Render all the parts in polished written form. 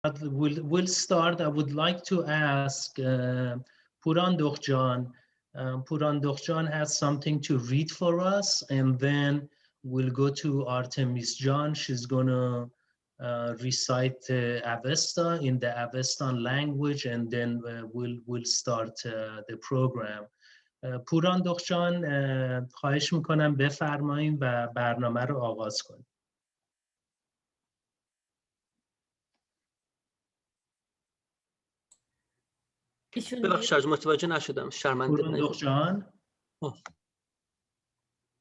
We'll start. I would like to ask Puran Dokhjan. Puran Dokhjan has something to read for us, and then we'll go to Artemis John. She's gonna recite Avesta in the Avestan language, and then we'll start the program. پوران دخجان خواهش میکنم بفرمایید و برنامه رو آغاز کنید. ببخشید متوجه نشدم، شرمنده. پوران دخجان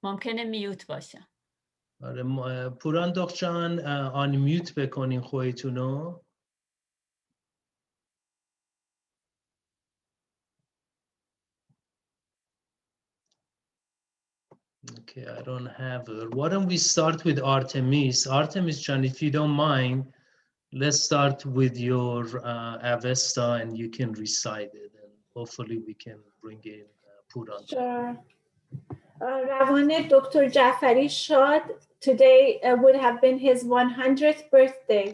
ممکنه میوت باشه. آره پوران دخجان آن میوت بکنین خودتونو. Okay, I don't have her. Why don't we start with Artemis? Artemis John, if you don't mind, let's start with your Avesta and you can recite it, and hopefully we can bring in Puran. Sure. Ravane Dr. Jafari Shad, today would have been his 100th birthday.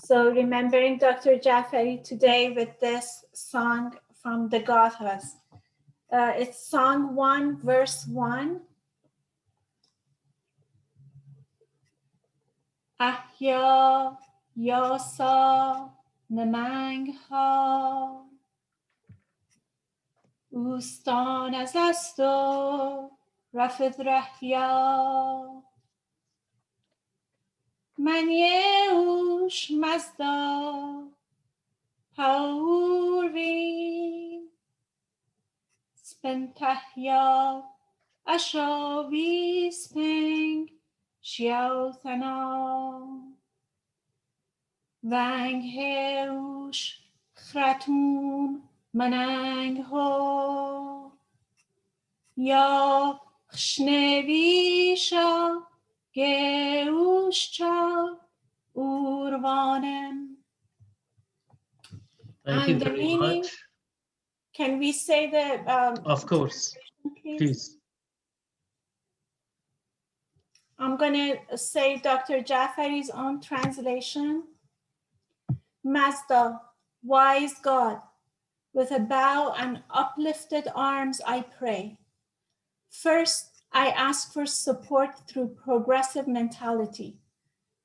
So remembering Dr. Jafari today with this song from the Gathas. It's Song 1, verse 1. Ahya Yasa Namangha Ustan Azasto Rafid Rahya Manyeush Mazda Paurin Spentahya Ashavi Speng Xiao Thana Vang Heush Khratum Manang Ho Ya Khshnevisha Geushcha Urvanem. Thank you very much. Can we say the of course, please. I'm going to say Dr. Jafari's own translation. Master, wise God, with a bow and uplifted arms I pray. First, I ask for support through progressive mentality.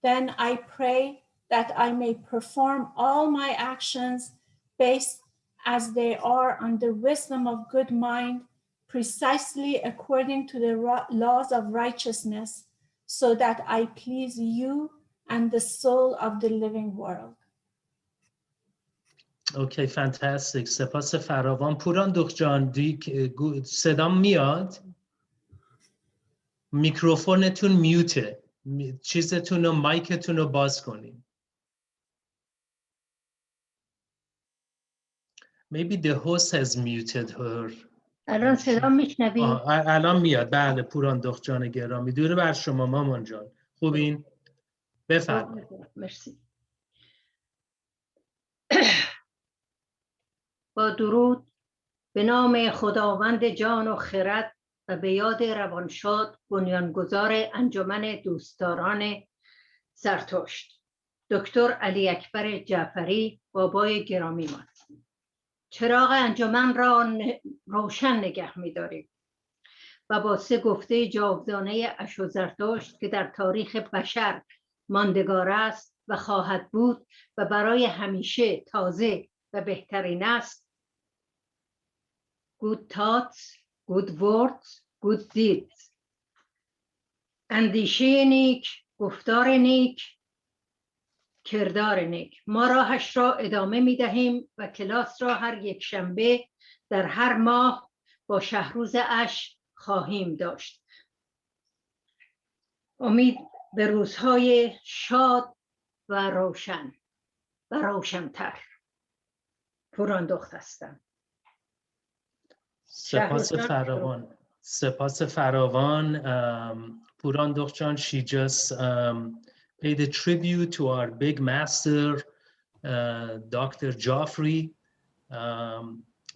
Then I pray that I may perform all my actions based as they are on the wisdom of good mind, precisely according to the laws of righteousness, so that I please you and the soul of the living world. Okay, fantastic. سپاس فراوان. پوران دخجان صدام میاد؟ میکروفونتون میوته. چیزتون رو مایکتون رو باز کنین. Maybe the host has muted her. الان صدا میشنوی؟ الان میاد. بله پوران دخجان گرامی، دور بر شما مامان جان. خوبین؟ بفرمایید. مرسی. با درود به نام خداوند جان و خرد و به یاد روانشاد بنیانگذار انجمن دوستداران زرتشت دکتر علی اکبر جعفری بابای گرامیمان، چراغ انجمن را روشن نگه می‌داریم و با سه گفته جاودانه اشو زرتشت که در تاریخ بشر ماندگار است و خواهد بود و برای همیشه تازه و بهترین است: good thoughts, good words, good deeds. اندیشه نیک، گفتار نیک، کردار نیک. ما راهش را ادامه می دهیم و کلاس را هر یک شنبه در هر ماه با شهروز اشک خواهیم داشت. امید به روزهای شاد و روشن و روشن‌تر. پوران دخت هستم. سپاس فراوان. سپاس فراوان. Puran Dokhjan, she just paid a tribute to our big master, Dr. Joffrey.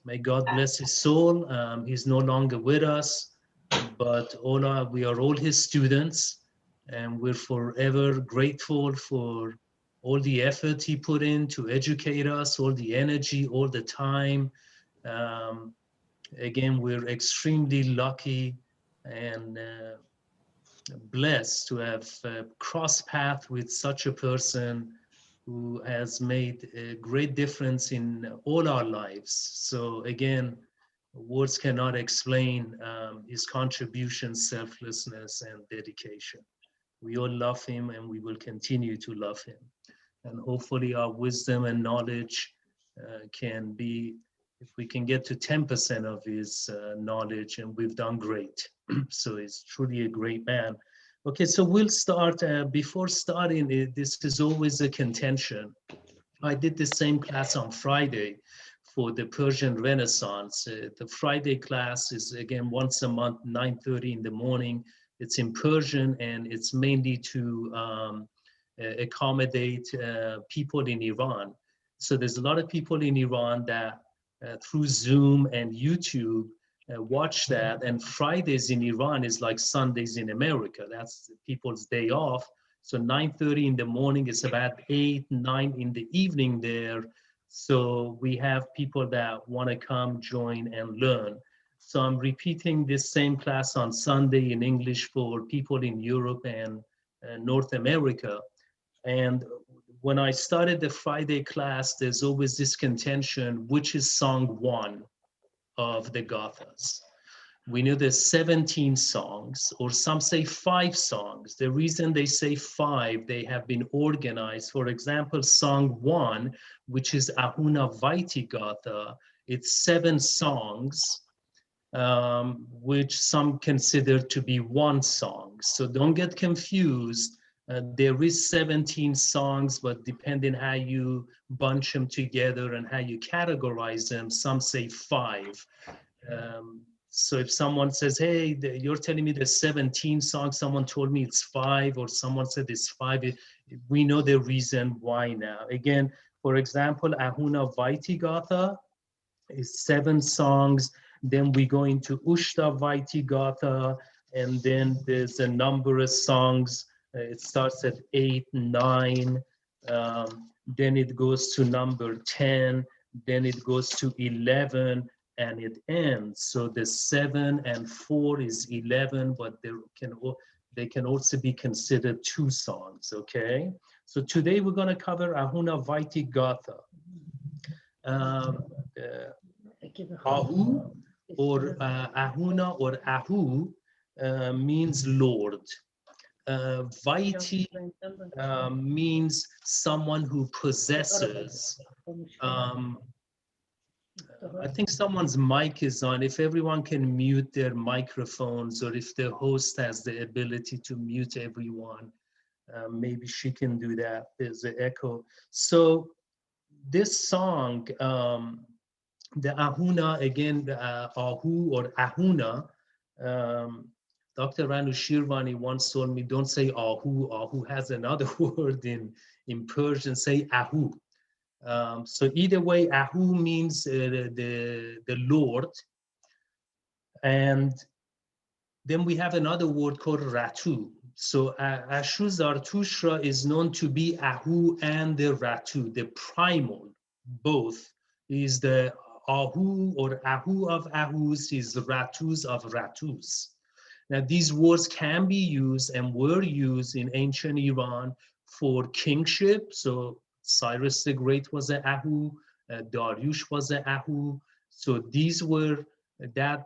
May God bless his soul. He's no longer with us, but we are all his students, and we're forever grateful for all the effort he put in to educate us, all the energy, all the time. Again, we're extremely lucky and blessed to have crossed paths with such a person who has made a great difference in all our lives. So again, words cannot explain his contribution, selflessness, and dedication. We all love him and we will continue to love him. And hopefully our wisdom and knowledge can be, if we can get to 10% of his knowledge, and we've done great. So he's truly a great man. Okay, so we'll start. Before starting, this is always a contention. I did the same class on Friday for the Persian Renaissance. The Friday class is, again, once a month, 9:30 in the morning. It's in Persian, and it's mainly to accommodate people in Iran. So there's a lot of people in Iran that through Zoom and YouTube watch that, and Fridays in Iran is like Sundays in America. That's people's day off. So 9:30 in the morning is about 8, 9 in the evening there. So we have people that want to come, join, and learn. So I'm repeating this same class on Sunday in English for people in Europe and North America. And when I started the Friday class, there's always this contention, which is song 1 of the Gathas. We know there's 17 songs, or some say 5 songs. The reason they say 5, they have been organized. For example, song 1, which is Ahunavaiti Gatha, it's 7 songs, which some consider to be 1 song. So don't get confused. There is 17 songs, but depending how you bunch them together and how you categorize them, some say 5. So if someone says, hey, you're telling me there's 17 songs, someone told me it's 5, or someone said it's 5, we know the reason why now. Again, for example, Ahunavaiti Gatha is 7 songs. Then we go into Ushtavaiti Gatha, and then there's a number of songs. It starts at 8, 9, then it goes to number 10, then it goes to 11, and it ends. So the 7 and 4 is 11, but they can also be considered 2 songs, okay? So today we're gonna cover Ahunavaiti Gatha. Ahu, or Ahuna, or Ahu, means Lord. Vaiti means someone who possesses. I think someone's mic is on. If everyone can mute their microphones, or if the host has the ability to mute everyone, maybe she can do that. There's an echo. So this song, the Ahuna, again, the Ahu or Ahuna, Dr. Ranu Shirvani once told me, don't say Ahu. Ahu has another word in Persian, say Ahu. So either way, Ahu means the Lord. And then we have another word called Ratu. So Ashu Zarathustra is known to be Ahu and the Ratu, the primal, both. Is the Ahu or Ahu of Ahus, is Ratus of Ratus. Now, these words can be used and were used in ancient Iran for kingship. So Cyrus the Great was an Ahu, Dariush was an Ahu. So these were, that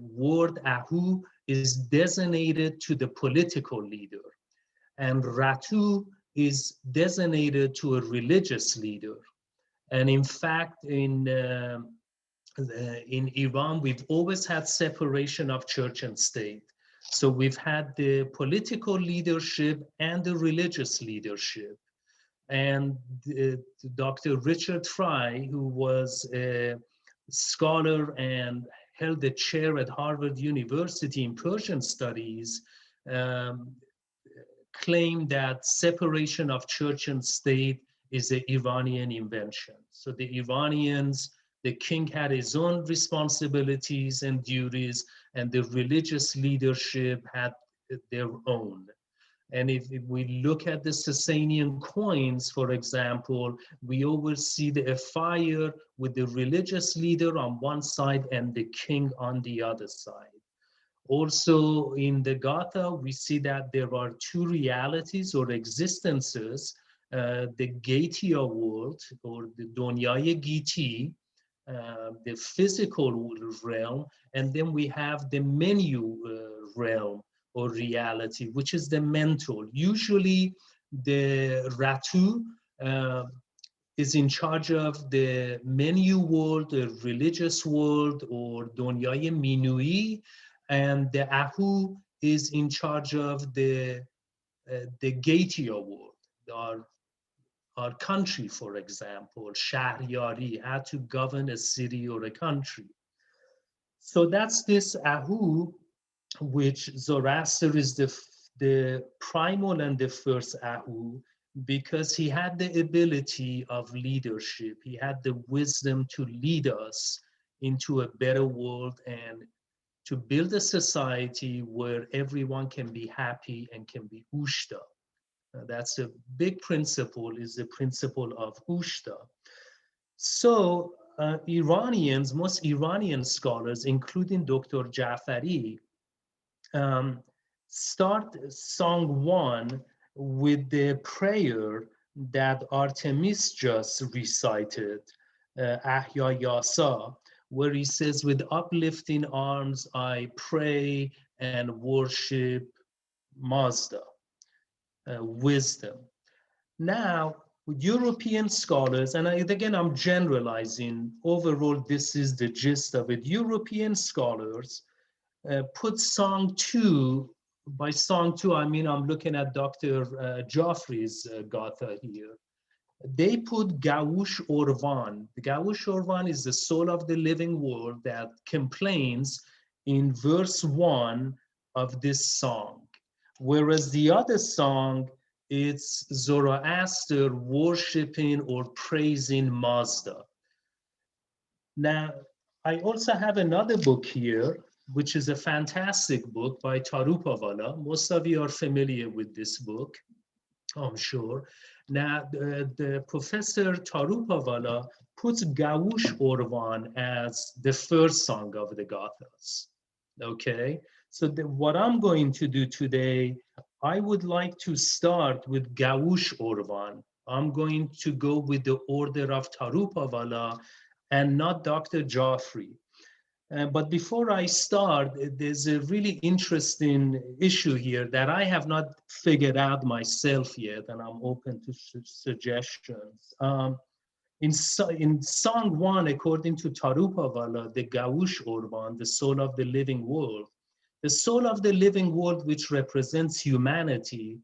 word Ahu is designated to the political leader. And Ratu is designated to a religious leader. And in fact, in Iran, we've always had separation of church and state. So we've had the political leadership and the religious leadership. And Dr. Richard Fry, who was a scholar and held the chair at Harvard University in Persian studies, claimed that separation of church and state is an Iranian invention. So the Iranians, the king had his own responsibilities and duties, and the religious leadership had their own. And if we look at the Sasanian coins, for example, we always see a fire with the religious leader on one side and the king on the other side. Also in the Gatha, we see that there are two realities or existences, the Gatia world or the Donyaya Giti, the physical realm, and then we have the menu realm or reality, which is the mental. Usually the Ratu is in charge of the menu world, the religious world, or Donyaya Minui, and the Ahu is in charge of the Gatia world, our country, for example, Shahriyari, how to govern a city or a country. So that's this Ahu, which Zoroaster is the primal and the first Ahu, because he had the ability of leadership. He had the wisdom to lead us into a better world and to build a society where everyone can be happy and can be Ushta. That's a big principle, is the principle of Ushta. So Iranians, most Iranian scholars, including Dr. Jafari, start Song 1 with the prayer that Artemis just recited, Ahya Yasa, where he says, with uplifting arms, I pray and worship Mazda, wisdom. Now, European scholars, and again, I'm generalizing, overall, this is the gist of it. European scholars put Song 2, by Song 2, I mean, I'm looking at Dr. Joffrey's Gatha here. They put Gaush Orvan. The Gaush Orvan is the soul of the living world that complains in verse 1 of this song. Whereas the other song, it's Zoroaster worshiping or praising Mazda. Now, I also have another book here, which is a fantastic book by Tarupavala. Most of you are familiar with this book, I'm sure. Now, the Professor Tarupavala puts Gaush Orvan as the first song of the Gathas, okay? So what I'm going to do today, I would like to start with Gaush Orvan. I'm going to go with the order of Tarupavala and not Dr. Joffrey. But before I start, there's a really interesting issue here that I have not figured out myself yet, and I'm open to suggestions. In Song 1, according to Tarupavala, the Gaush Orvan, the soul of the living world, the soul of the living world, which represents humanity,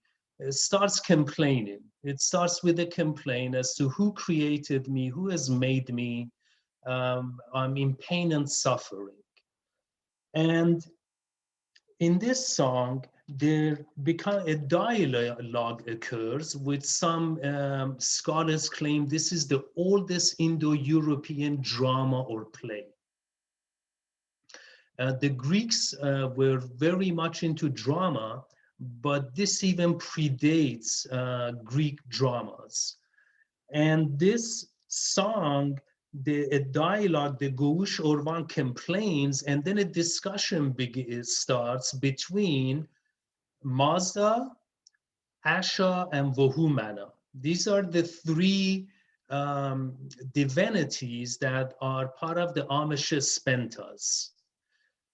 starts complaining. It starts with a complaint as to who created me, who has made me. I'm in pain and suffering. And in this song, there a dialogue occurs with some scholars claim this is the oldest Indo-European drama or play. The Greeks were very much into drama, but this even predates Greek dramas. And this song, a dialogue, the Gaush Orvan complains, and then a discussion starts between Mazda, Asha, and Vohumana. These are the three divinities that are part of the Amisha Spentas.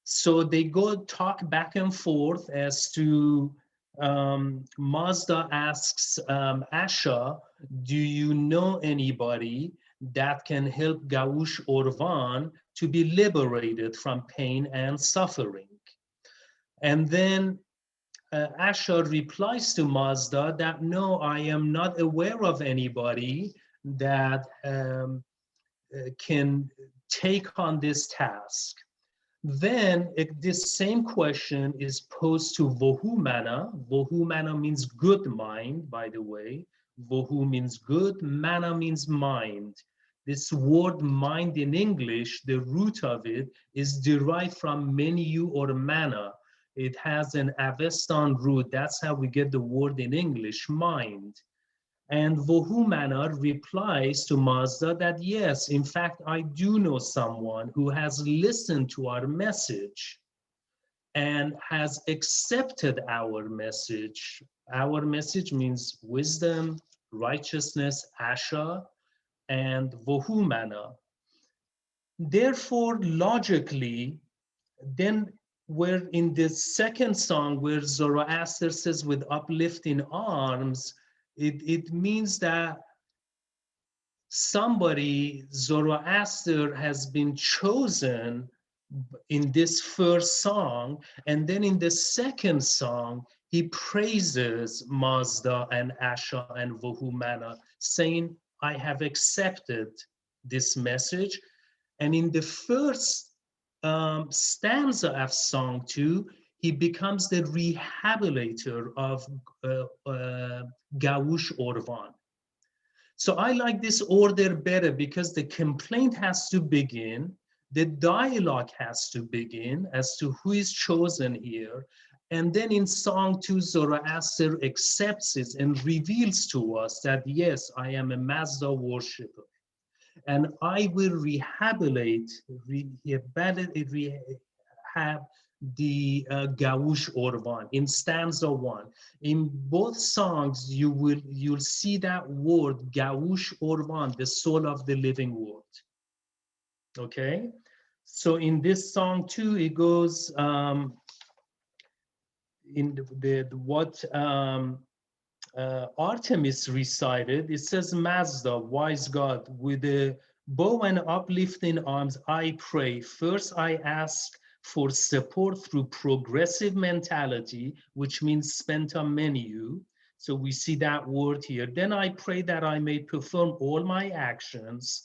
So they go talk back and forth as to Mazda asks Asha, do you know anybody that can help Gaush Orvan to be liberated from pain and suffering? And then Asha replies to Mazda that no, I am not aware of anybody that can take on this task. Then this same question is posed to Vohumana. Vohumana means good mind, by the way. Vohu means good, mana means mind. This word mind in English, the root of it is derived from menu or mana. It has an Avestan root. That's how we get the word in English, mind. And Vohumana replies to Mazda that, yes, in fact, I do know someone who has listened to our message and has accepted our message. Our message means wisdom, righteousness, Asha, and Vohumana. Therefore, logically, then we're in the second song where Zoroaster says with uplifting arms, it means that somebody, Zoroaster, has been chosen in this first song, and then in the second song, he praises Mazda and Asha and Vohumana, saying, I have accepted this message. And in the first stanza of song 2, he becomes the rehabilitator of Gaush Orvan. So I like this order better because the complaint has to begin, the dialogue has to begin as to who is chosen here. And then in song 2, Zoroaster accepts it and reveals to us that, yes, I am a Mazda worshipper. And I will rehab the Gaush Orvan in stanza 1. In both songs, you'll see that word Gaush Orvan, the soul of the living word. Okay, so in this song too, it goes in what Artemis recited. It says, Mazda, wise God, with a bow and uplifting arms, I pray. First, I ask for support through progressive mentality, which means spenta menu. So we see that word here. Then I pray that I may perform all my actions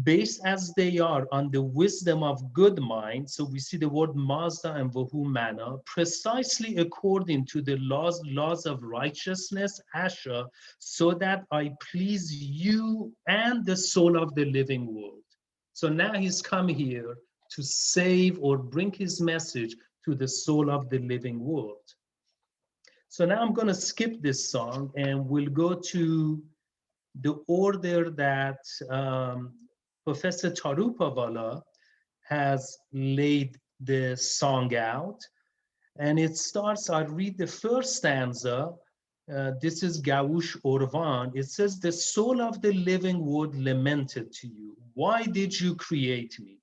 based as they are on the wisdom of good mind. So we see the word Mazda and Vohumana, precisely according to the laws of righteousness, Asha, so that I please you and the soul of the living world. So now he's come here to save or bring his message to the soul of the living world. So now I'm going to skip this song and we'll go to the order that Professor Charupavala has laid the song out. And it starts, I'll read the first stanza. This is Gaush Orvan. It says, the soul of the living word lamented to you. Why did you create me?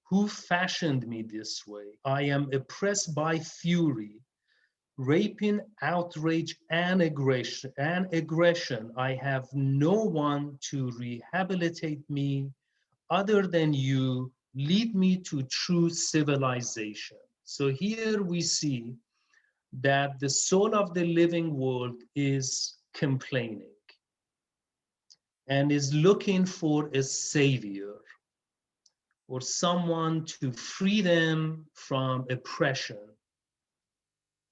Who fashioned me this way? I am oppressed by fury, rapine, outrage, and aggression. I have no one to rehabilitate me other than you. Lead me to true civilization. So here we see that the soul of the living world is complaining and is looking for a savior or someone to free them from oppression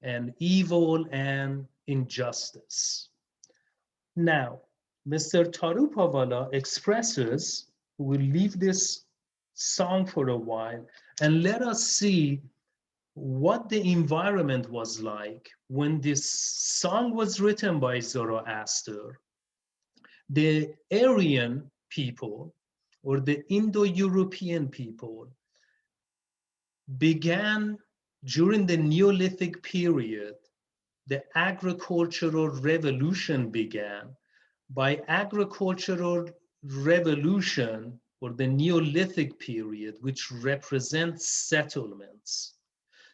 and evil and injustice. Now, Mr. Charupavala expresses, we'll leave this song for a while and let us see what the environment was like when this song was written by Zoroaster. The Aryan people or the Indo-European people began during the Neolithic period. The agricultural revolution began. By agricultural revolution, or the Neolithic period, which represents settlements.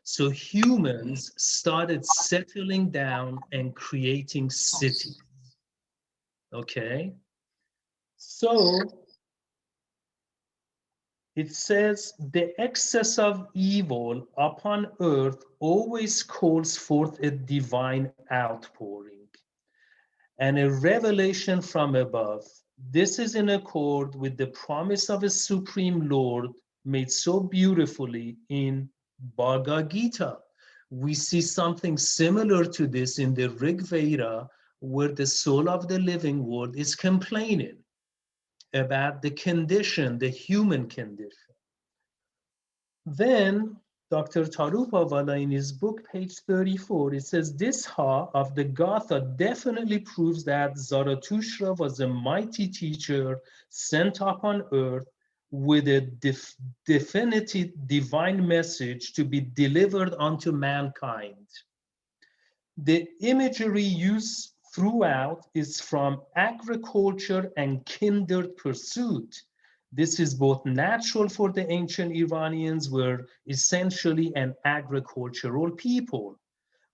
So humans started settling down and creating cities. Okay? So it says, the excess of evil upon earth always calls forth a divine outpouring and a revelation from above. This is in accord with the promise of a supreme Lord made so beautifully in Bhagavad Gita. We see something similar to this in the Rig Veda, where the soul of the living world is complaining about the condition, the human condition. Then Dr. Tarupavala, in his book, page 34, it says, this Ha of the Gatha definitely proves that Zarathustra was a mighty teacher sent upon earth with a definitive divine message to be delivered unto mankind. The imagery used throughout is from agriculture and kindred pursuit. This is both natural for the ancient Iranians, were essentially an agricultural people.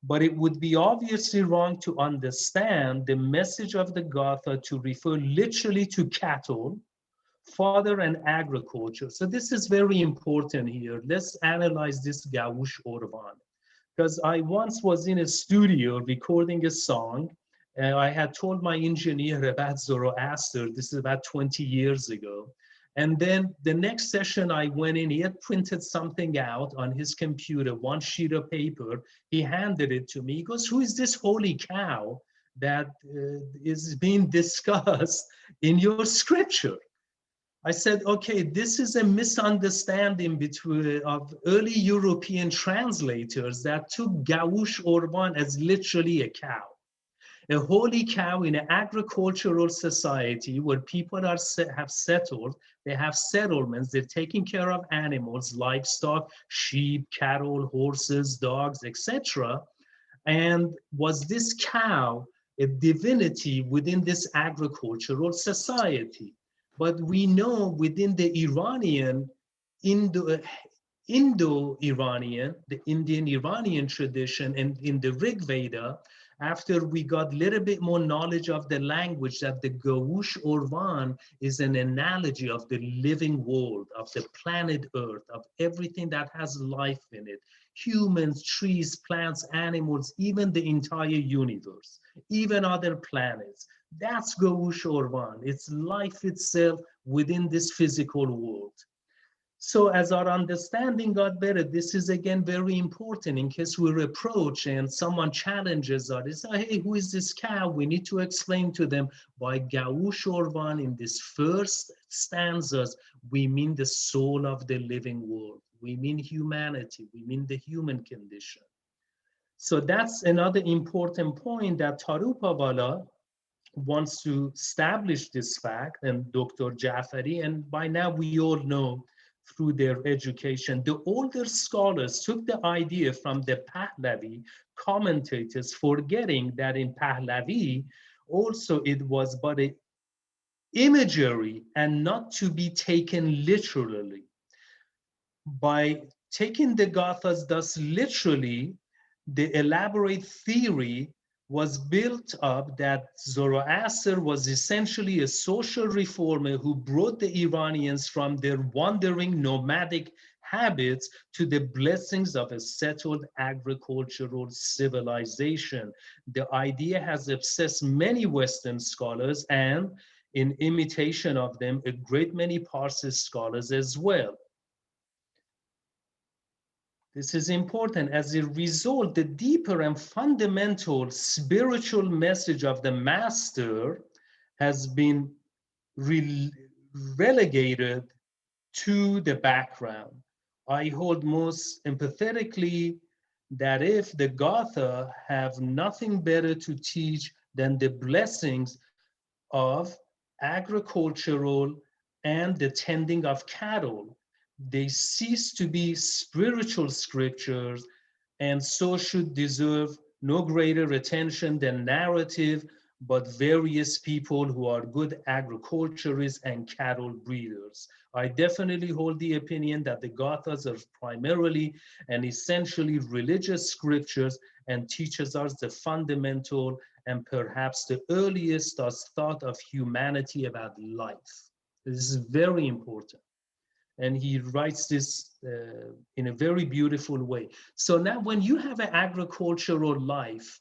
But it would be obviously wrong to understand the message of the Gatha to refer literally to cattle, fodder, and agriculture. So this is very important here. Let's analyze this Gaush Orvan. Because I once was in a studio recording a song, and I had told my engineer about Zoroaster. This is about 20 years ago. And then the next session I went in, he had printed something out on his computer, one sheet of paper. He handed it to me. He goes, who is this holy cow that is being discussed in your scripture? I said, okay, this is a misunderstanding between of early European translators that took Gaush Orban as literally a cow. A holy cow in an agricultural society where people have settled, they have settlements, they're taking care of animals, livestock, sheep, cattle, horses, dogs, etc. And was this cow a divinity within this agricultural society? But we know within the Iranian, Indo-Iranian, the Indian-Iranian tradition, and in the Rig Veda, after we got a little bit more knowledge of the language, that the Gaush Orvan is an analogy of the living world, of the planet Earth, of everything that has life in it. Humans, trees, plants, animals, even the entire universe, even other planets. That's Gaush Orvan. It's life itself within this physical world. So as our understanding got better, this is again very important in case we're approached and someone challenges us. They say, hey, who is this cow? We need to explain to them by Gaush Orvan in this first stanzas, we mean the soul of the living world. We mean humanity. We mean the human condition. So that's another important point that Tarupavala wants to establish this fact, and Dr. Jafari, and by now we all know through their education, the older scholars took the idea from the Pahlavi commentators, forgetting that in Pahlavi also it was but an imagery and not to be taken literally. By taking the Gathas thus literally, the elaborate theory was built up that Zoroaster was essentially a social reformer who brought the Iranians from their wandering nomadic habits to the blessings of a settled agricultural civilization. The idea has obsessed many Western scholars, and in imitation of them, a great many Parsi scholars as well. This is important. As a result, the deeper and fundamental spiritual message of the master has been relegated to the background. I hold most empathetically that if the Gatha have nothing better to teach than the blessings of agricultural and the tending of cattle, they cease to be spiritual scriptures and so should deserve no greater attention than narrative, but various people who are good agriculturists and cattle breeders. I definitely hold the opinion that the Gathas are primarily and essentially religious scriptures and teaches us the fundamental and perhaps the earliest thought of humanity about life. This is very important. And he writes this in a very beautiful way. So now when you have an agricultural life,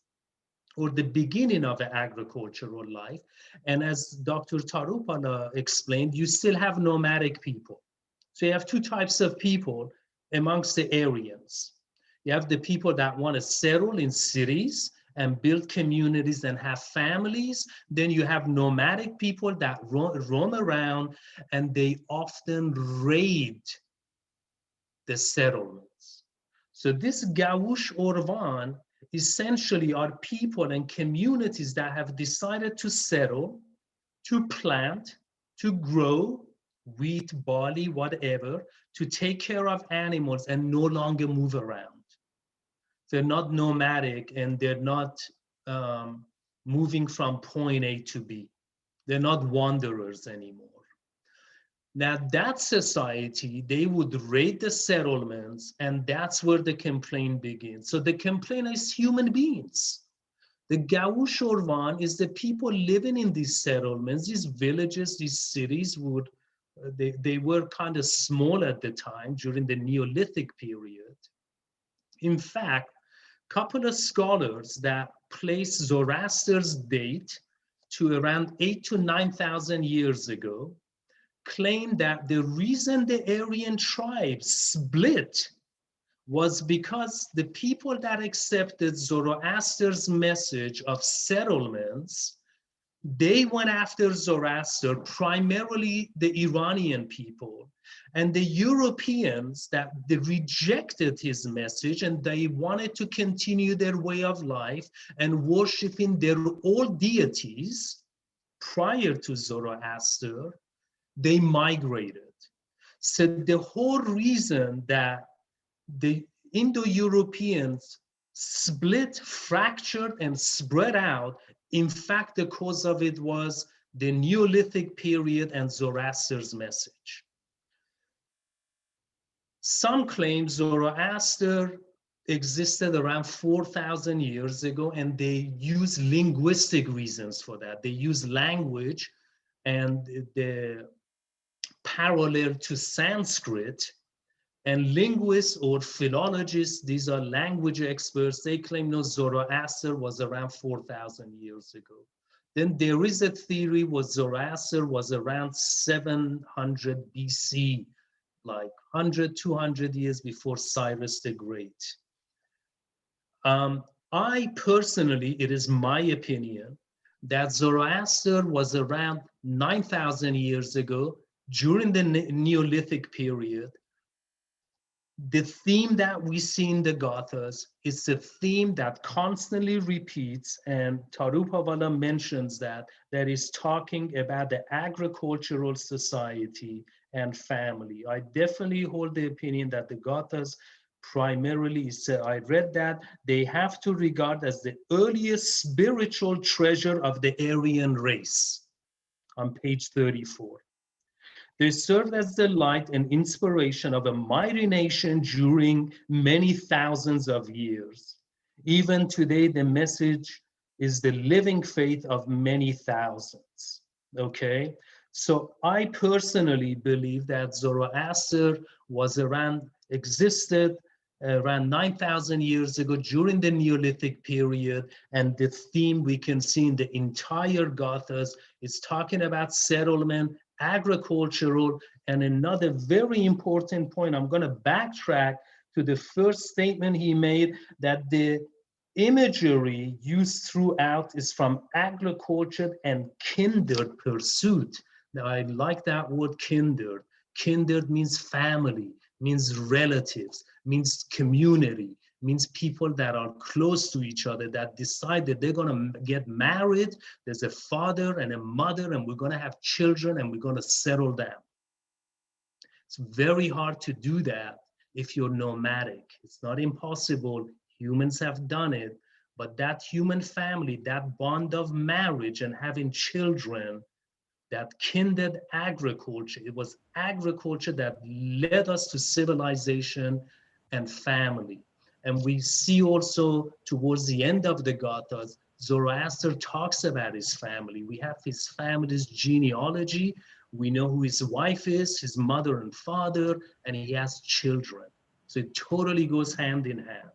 or the beginning of an agricultural life, and as Dr. Tarupala explained, you still have nomadic people. So you have two types of people amongst the Aryans. You have the people that want to settle in cities and build communities and have families. Then you have nomadic people that roam around, and they often raid the settlements. So this Gaush or Van essentially are people and communities that have decided to settle, to plant, to grow wheat, barley, whatever, to take care of animals and no longer move around. They're not nomadic and they're not moving from point A to B. They're not wanderers anymore. Now that society, they would raid the settlements, and that's where the complaint begins. So the complaint is human beings. The Gaush or Van is the people living in these settlements, these villages, these cities would, they were kind of small at the time during the Neolithic period. In fact, a couple of scholars that place Zoroaster's date to around 8,000 to 9,000 years ago claim that the reason the Aryan tribes split was because the people that accepted Zoroaster's message of settlements, they went after Zoroaster, primarily the Iranian people, and the Europeans that they rejected his message and they wanted to continue their way of life and worshiping their old deities prior to Zoroaster, they migrated. So the whole reason that the Indo-Europeans split, fractured, and spread out, in fact, the cause of it was the Neolithic period and Zoroaster's message. Some claim Zoroaster existed around 4,000 years ago, and they use linguistic reasons for that. They use language and the parallel to Sanskrit, and linguists or philologists, these are language experts, they claim no, Zoroaster was around 4,000 years ago. Then there is a theory where Zoroaster was around 700 BC, like 100, 200 years before Cyrus the Great. I personally, it is my opinion, that Zoroaster was around 9,000 years ago during the Neolithic period. The theme that we see in the Gathas is a theme that constantly repeats, and Tarupavala mentions that is talking about the agricultural society and family. I definitely hold the opinion that the Gathas primarily, I read that they have to regard as the earliest spiritual treasure of the Aryan race on page 34. They served as the light and inspiration of a mighty nation during many thousands of years. Even today, the message is the living faith of many thousands, okay? So I personally believe that Zoroaster was existed around 9,000 years ago during the Neolithic period, and the theme we can see in the entire Gathas is talking about settlement, agricultural, and another very important point, I'm going to backtrack to the first statement he made, that the imagery used throughout is from agriculture and kindred pursuit. Now, I like that word kindred. Kindred means family, means relatives, means community, means people that are close to each other, that decide that they're going to get married. There's a father and a mother, and we're going to have children, and we're going to settle down. It's very hard to do that if you're nomadic. It's not impossible. Humans have done it, but that human family, that bond of marriage and having children, that kindred agriculture, it was agriculture that led us to civilization and family. And we see also towards the end of the Gathas, Zoroaster talks about his family. We have his family's genealogy. We know who his wife is, his mother and father, and he has children. So it totally goes hand in hand.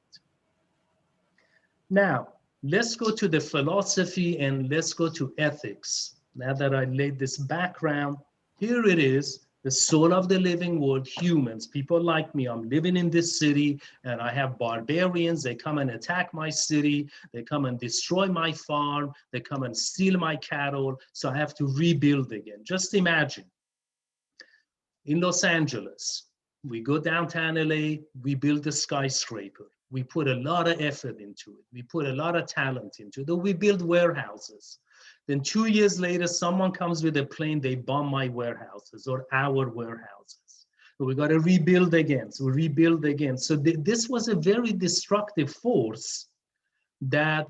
Now, let's go to the philosophy and let's go to ethics. Now that I laid this background, here it is. The soul of the living world, humans, people like me. I'm living in this city and I have barbarians. They come and attack my city. They come and destroy my farm. They come and steal my cattle. So I have to rebuild again. Just imagine in Los Angeles, We go downtown LA, we build a skyscraper. We put a lot of effort into it. We put a lot of talent into it. We build warehouses. Then 2 years later, someone comes with a plane, they bomb my warehouses or our warehouses. So we got to rebuild again. So we rebuild again. So this was a very destructive force that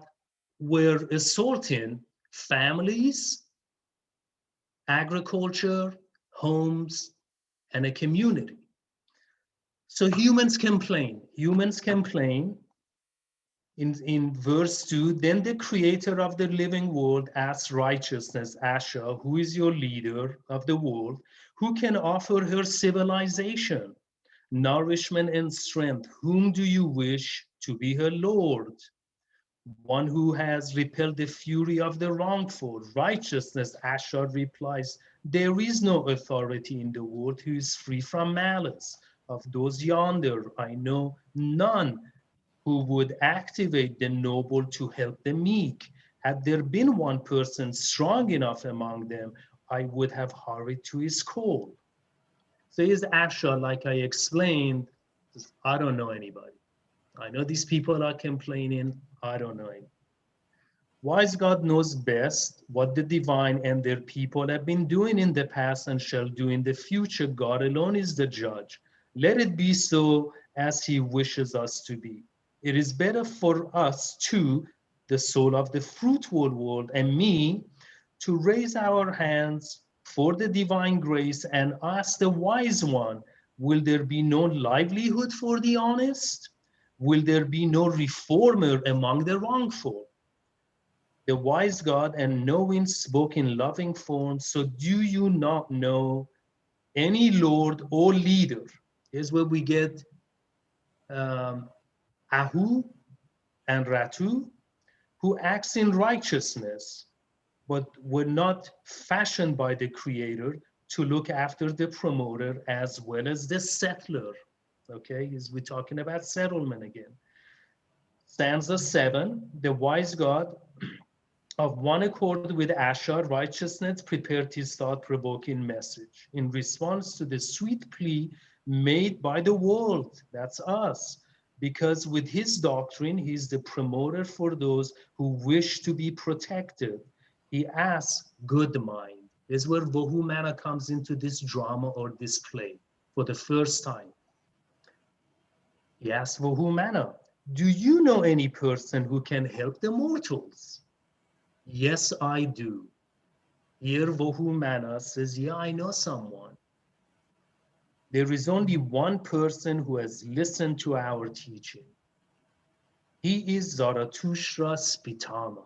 were assaulting families, agriculture, homes, and a community. So humans complain. Humans complain. In verse 2, then the creator of the living world asks righteousness, Asha, who is your leader of the world, who can offer her civilization, nourishment and strength? Whom do you wish to be her Lord? One who has repelled the fury of the wrongful. Righteousness, Asha replies, there is no authority in the world who is free from malice. Of those yonder, I know none who would activate the noble to help the meek. Had there been one person strong enough among them, I would have hurried to his call. So is Asha, like I explained, I don't know anybody. I know these people are complaining, I don't know anybody. Wise God knows best what the divine and their people have been doing in the past and shall do in the future. God alone is the judge. Let it be so as he wishes us to be. It is better for us too, the soul of the fruitful world and me, to raise our hands for the divine grace and ask the wise one, will there be no livelihood for the honest? Will there be no reformer among the wrongful? The wise God and knowing spoke in loving form, so do you not know any Lord or leader? Here's where we get Ahu and Ratu, who acts in righteousness, but were not fashioned by the Creator to look after the promoter as well as the settler. Okay, we're talking about settlement again. Stanza 7, the wise God of one accord with Asha, righteousness prepared his thought-provoking message in response to the sweet plea made by the world, that's us, because with his doctrine, he's the promoter for those who wish to be protected. He asks good mind. This is where Vohumana comes into this drama or this play for the first time. He asks Vohumana, do you know any person who can help the mortals? Yes, I do. Here Vohumana says, yeah, I know someone. There is only one person who has listened to our teaching. He is Zarathustra Spitama.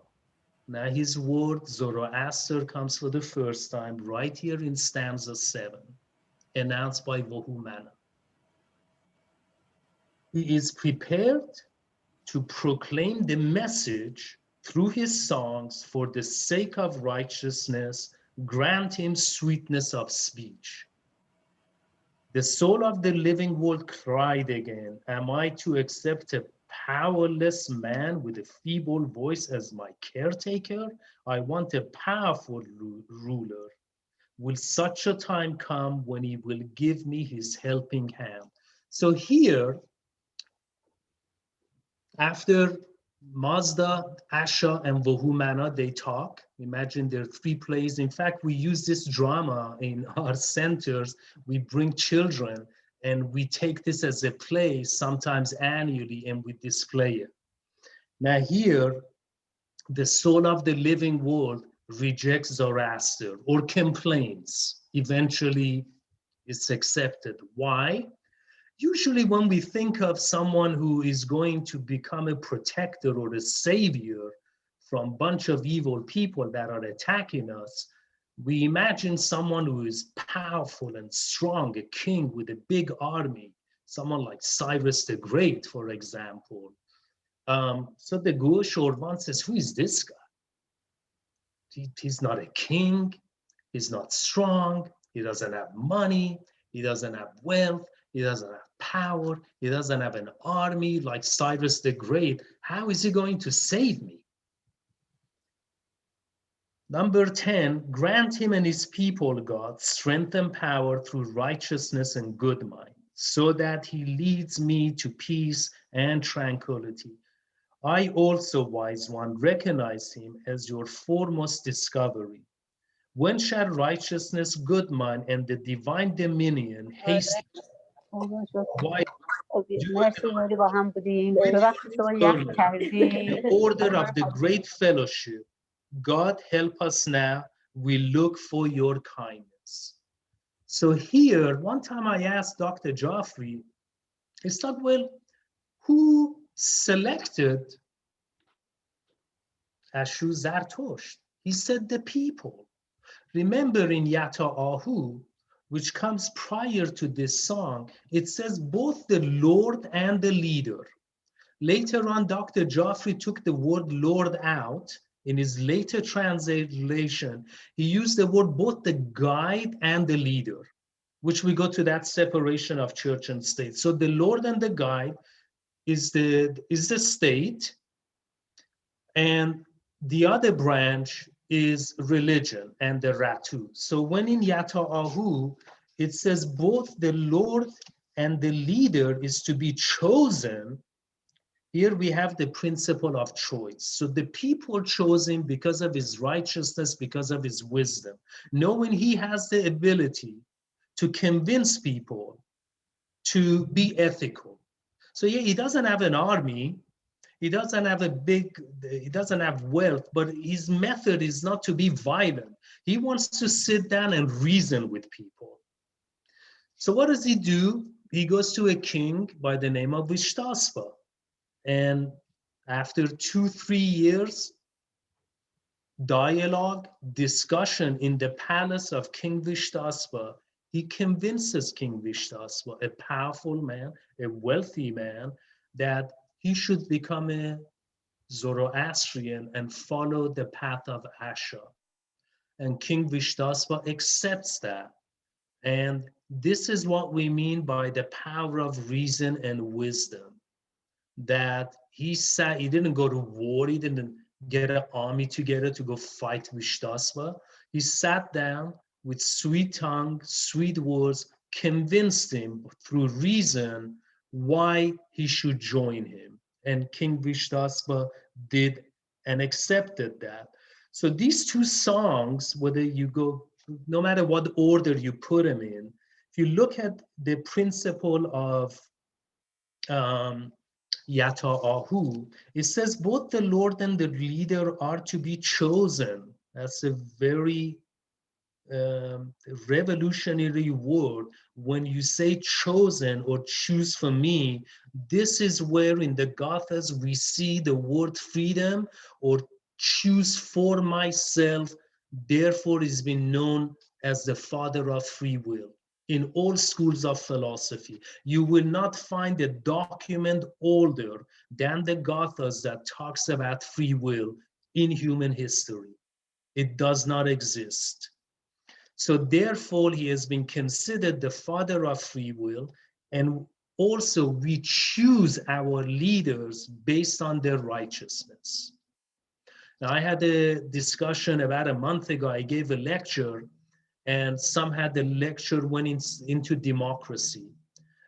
Now his word Zoroaster comes for the first time right here in stanza 7, announced by Vohumana. He is prepared to proclaim the message through his songs. For the sake of righteousness, grant him sweetness of speech. The soul of the living world cried again, am I to accept a powerless man with a feeble voice as my caretaker? I want a powerful ruler. Will such a time come when he will give me his helping hand? So here, after Mazda, Asha, and Vohumana, they talk. Imagine there are 3 plays. In fact, we use this drama in our centers. We bring children and we take this as a play, sometimes annually, and we display it. Now here, the soul of the living world rejects Zoroaster or complains. Eventually, it's accepted. Why? Usually when we think of someone who is going to become a protector or a savior from a bunch of evil people that are attacking us, we imagine someone who is powerful and strong, a king with a big army, someone like Cyrus the Great, for example. So the Gur Shorvan says, who is this guy? He's not a king, he's not strong, he doesn't have money, he doesn't have wealth, he doesn't have power, he doesn't have an army like Cyrus the Great. How is he going to save me? Number 10, grant him and his people, God, strength and power through righteousness and good mind. so that he leads me to peace and tranquility. I also, wise one, recognize him as your foremost discovery. When shall righteousness, good mind, and the divine dominion hasten? Why مرسی ولی با هم بودیم ببخشید شما یخ کردی in order of the great fellowship, God help us now, we look for your kindness. So here, one time I asked Dr. Joffrey, it's like, well, who selected Ashu Zartosht? He said the people. Remember in Yata Ahu, which comes prior to this song, it says both the Lord and the leader. Later on, Dr. Joffrey took the word Lord out. In his later translation, he used the word both the guide and the leader, which we go to that separation of church and state. So the Lord and the guide is the state, and the other branch is religion and the Ratu. So when in Yata Ahu, it says both the Lord and the leader is to be chosen. Here we have the principle of choice. So the people chose him because of his righteousness, because of his wisdom, knowing he has the ability to convince people to be ethical. So yeah, he doesn't have an army, he doesn't have wealth, but his method is not to be violent. He wants to sit down and reason with people. So what does he do? He goes to a king by the name of Vishtaspa. And after 2-3 years, dialogue, discussion in the palace of King Vishtaspa, he convinces King Vishtaspa, a powerful man, a wealthy man, that he should become a Zoroastrian and follow the path of Asha. And King Vishtaspa accepts that. And this is what we mean by the power of reason and wisdom. That he didn't go to war, he didn't get an army together to go fight Vishtaspa. He sat down with sweet tongue, sweet words, convinced him through reason why he should join him. And King Vishtaspa did and accepted that. So these two songs, whether you go, no matter what order you put them in, if you look at the principle of Yata Ahu, it says both the Lord and the leader are to be chosen. That's a very revolutionary word. When you say chosen or choose for me, this is where in the Gathas we see the word freedom or choose for myself, therefore is been known as the father of free will. In all schools of philosophy, you will not find a document older than the Gathas that talks about free will in human history. It does not exist. So therefore, he has been considered the father of free will, and also we choose our leaders based on their righteousness. Now, I had a discussion about a month ago. I gave a lecture, and somehow the lecture went into democracy.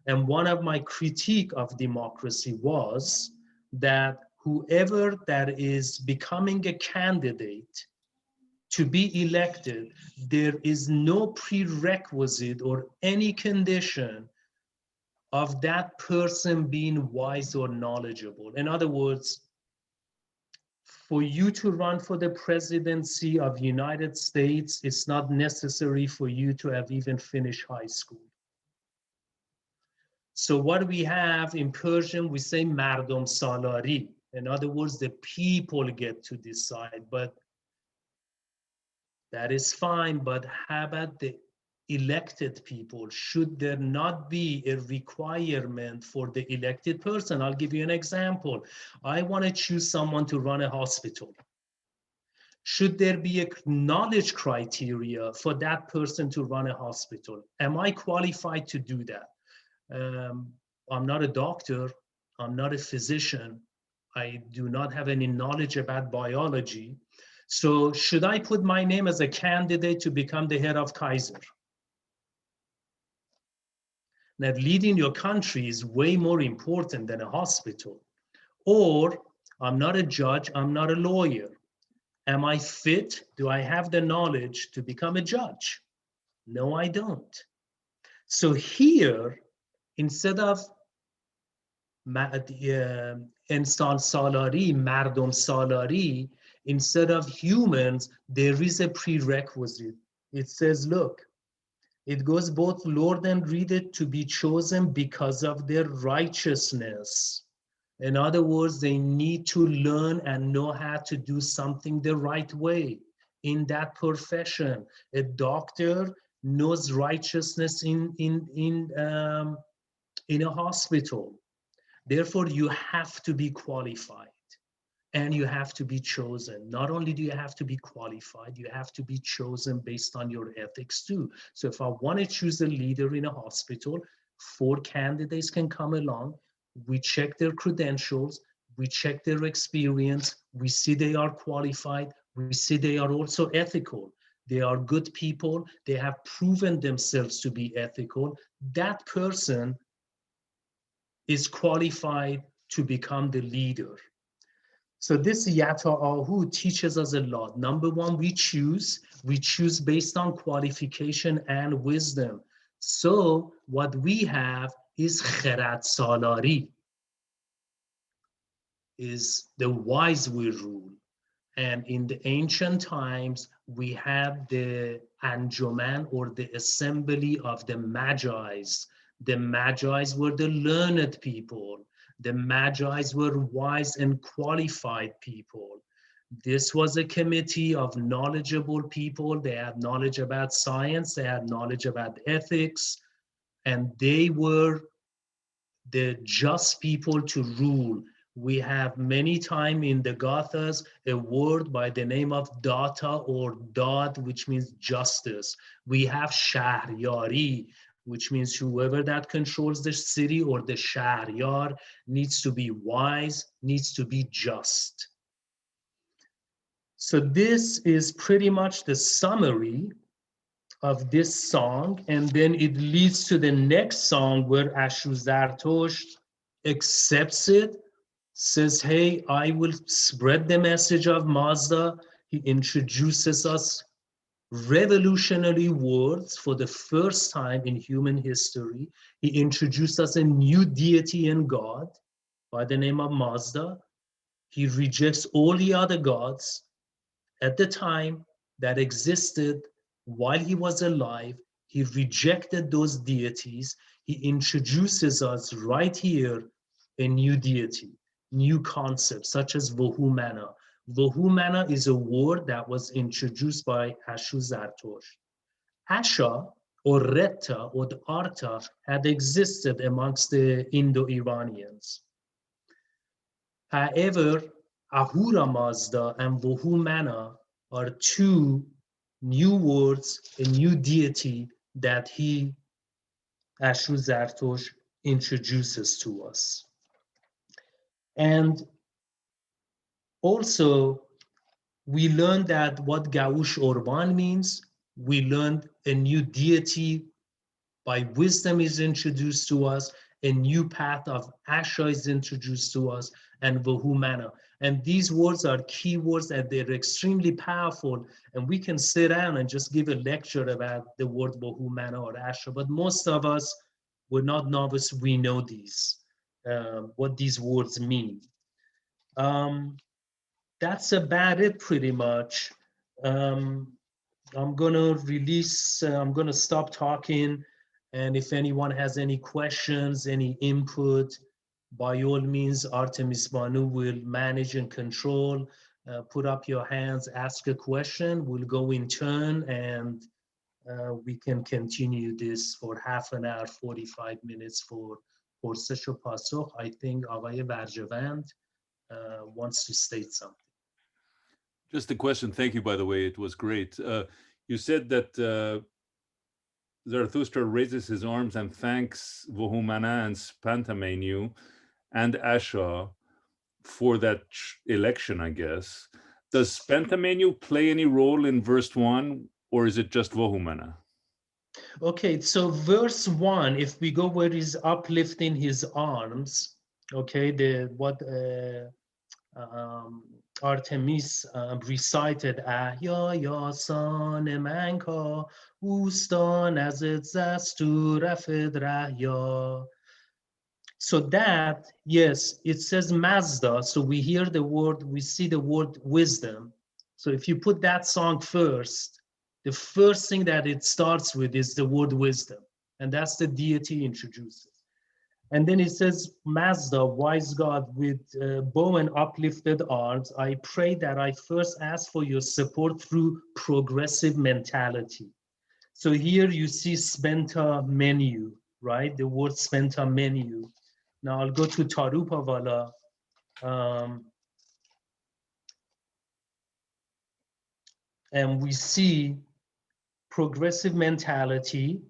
And one of my critique of democracy was that whoever that is becoming a candidate to be elected, there is no prerequisite or any condition of that person being wise or knowledgeable. In other words, for you to run for the presidency of the United States, it's not necessary for you to have even finished high school. So what we have in Persian, we say mardom salari. In other words, the people get to decide, but that is fine. But how about the elected people? Should there not be a requirement for the elected person? I'll give you an example. I want to choose someone to run a hospital. Should there be a knowledge criteria for that person to run a hospital? Am I qualified to do that? I'm not a doctor. I'm not a physician. I do not have any knowledge about biology. So should I put my name as a candidate to become the head of Kaiser? that leading your country is way more important than a hospital. Or I'm not a judge, I'm not a lawyer. Am I fit? Do I have the knowledge to become a judge? No, I don't. So here, instead of insan salari, mardom salari, instead of humans, there is a prerequisite. It says, look, it goes both Lord and reader to be chosen because of their righteousness. In other words, they need to learn and know how to do something the right way in that profession. A doctor knows righteousness in a hospital. Therefore, you have to be qualified and you have to be chosen. Not only do you have to be qualified, you have to be chosen based on your ethics too. So if I want to choose a leader in a hospital, 4 candidates can come along. We check their credentials, we check their experience, we see they are qualified, we see they are also ethical. They are good people, they have proven themselves to be ethical. That person is qualified to become the leader. So this Yata Ahu teaches us a lot. Number one, we choose based on qualification and wisdom. So what we have is Kharat Salari, is the wise will rule. And in the ancient times, we had the Anjuman, or the assembly of the Magis. The Magis were the learned people. The Magis were wise and qualified people. This was a committee of knowledgeable people. They had knowledge about science, they had knowledge about ethics, and they were the just people to rule. We have many times in the Gathas a word by the name of Data or Dad, which means justice. We have Shahriyari, which means whoever that controls the city or the Shahriyar needs to be wise, needs to be just. So this is pretty much the summary of this song, and then it leads to the next song where Ashur-Zartosht accepts it, says, hey, I will spread the message of Mazda. He introduces us revolutionary words for the first time in human history. He introduced us a new deity in God by the name of Mazda. He rejects all the other gods at the time that existed while he was alive. He rejected those deities. He introduces us right here a new deity, new concept, such as Vohumana. Vohumana is a word that was introduced by Ashur-Zartosht. Asha or Retta or the Arta had existed amongst the Indo-Iranians. However, Ahura Mazda and Vohumana are 2 new words, a new deity that Ashur-Zartosht introduces to us. And also, we learned that what Gaush Orban means. We learned a new deity by wisdom is introduced to us, a new path of Asha is introduced to us, and Vohumana. And these words are key words that they're extremely powerful, and we can sit down and just give a lecture about the word Vohumana or Asha, but most of us, we're not novice, we know these, what these words mean. That's about it pretty much. I'm gonna stop talking, and if anyone has any questions, any input, by all means, Artemis Banu will manage and control. Put up your hands, ask a question, we'll go in turn, and we can continue this for half an hour, 45 minutes for پرسش و پاسخ. I think آقای برجوند wants to state something. Just a question. Thank you, by the way. It was great. You said that Zarathustra raises his arms and thanks Vohumana and Spantamenu and Asha for that election, I guess. Does Spantamenu play any role in verse 1, or is it just Vohumana? Okay, so verse 1, if we go where he's uplifting his arms, okay, Artemis recited, Ahya Yasan Manka Ustan as it's Zastu Rafid Rahya. So that, yes, it says Mazda. So we hear the word, we see the word wisdom. So if you put that song first, the first thing that it starts with is the word wisdom. And that's the deity introduces. And then it says, Mazda, wise God, with bow and uplifted arms, I pray that I first ask for your support through progressive mentality. So here you see Spenta menu, right? The word Spenta menu. Now I'll go to Tarupavala. And we see progressive mentality.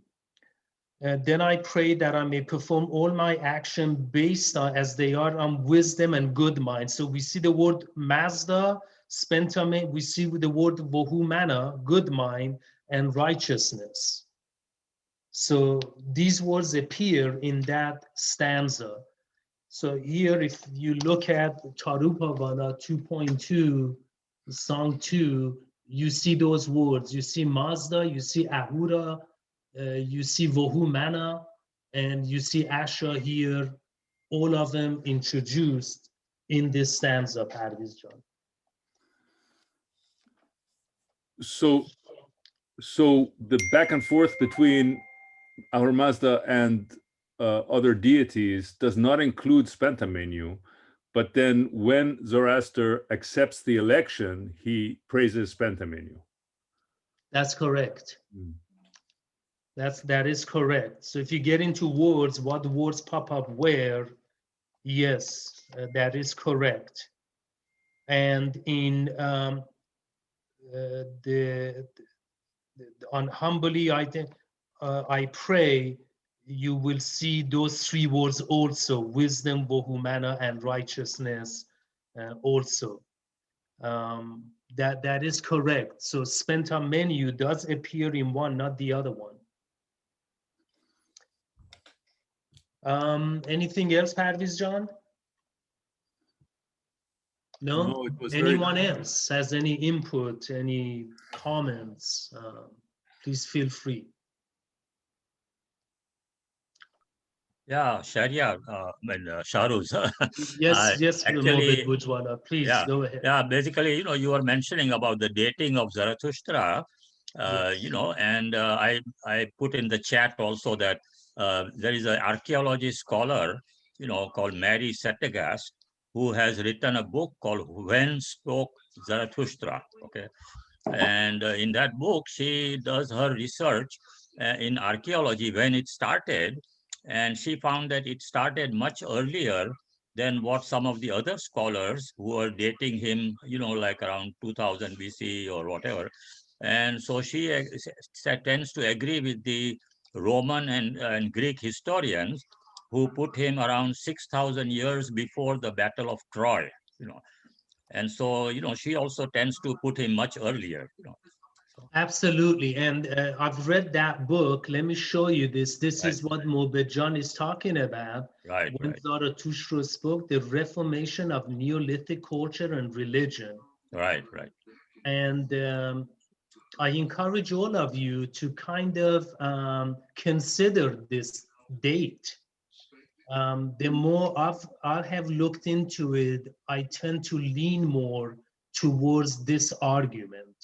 Then I pray that I may perform all my action based on, as they are, on wisdom and good mind. So we see the word Mazda, Spentame, we see the word Vohumana, good mind, and righteousness. So these words appear in that stanza. So here, if you look at Charupavala 2.2, song 2, you see those words. You see Mazda, you see Ahura, you see Vohumana, and you see Asha here, all of them introduced in this stanza, Parviz John. So the back and forth between Ahura Mazda and other deities does not include Spentamenu, but then when Zoroaster accepts the election, he praises Spentamenu. That's correct. That is correct. So if you get into words, what words pop up where, yes, that is correct. And in on humbly I pray, you will see those three words also: wisdom, Vohumana, and righteousness also. That is correct. So Spenta menu does appear in one, not the other one. Anything else, Parviz John? No? Anyone else has any input, any comments? Please feel free. Yeah, Sharia, Shahrooz. Yes, actually, Bujwala, please go ahead. Yeah, basically, you were mentioning about the dating of Zarathustra, Yes. and I put in the chat also that there is an archaeology scholar, called Mary Settegast, who has written a book called When Spoke Zarathustra, okay? And in that book, she does her research in archaeology when it started, and she found that it started much earlier than what some of the other scholars who are dating him, like around 2000 BC or whatever. And so she tends to agree with the Roman and Greek historians who put him around 6,000 years before the Battle of Troy, And so, she also tends to put him much earlier, Absolutely. And I've read that book. Let me show you this. This is what Mobed John is talking about. When Zarathustra spoke, the Reformation of Neolithic culture and religion. Right. And I encourage all of you to kind of consider this date. The more I have looked into it, I tend to lean more towards this argument.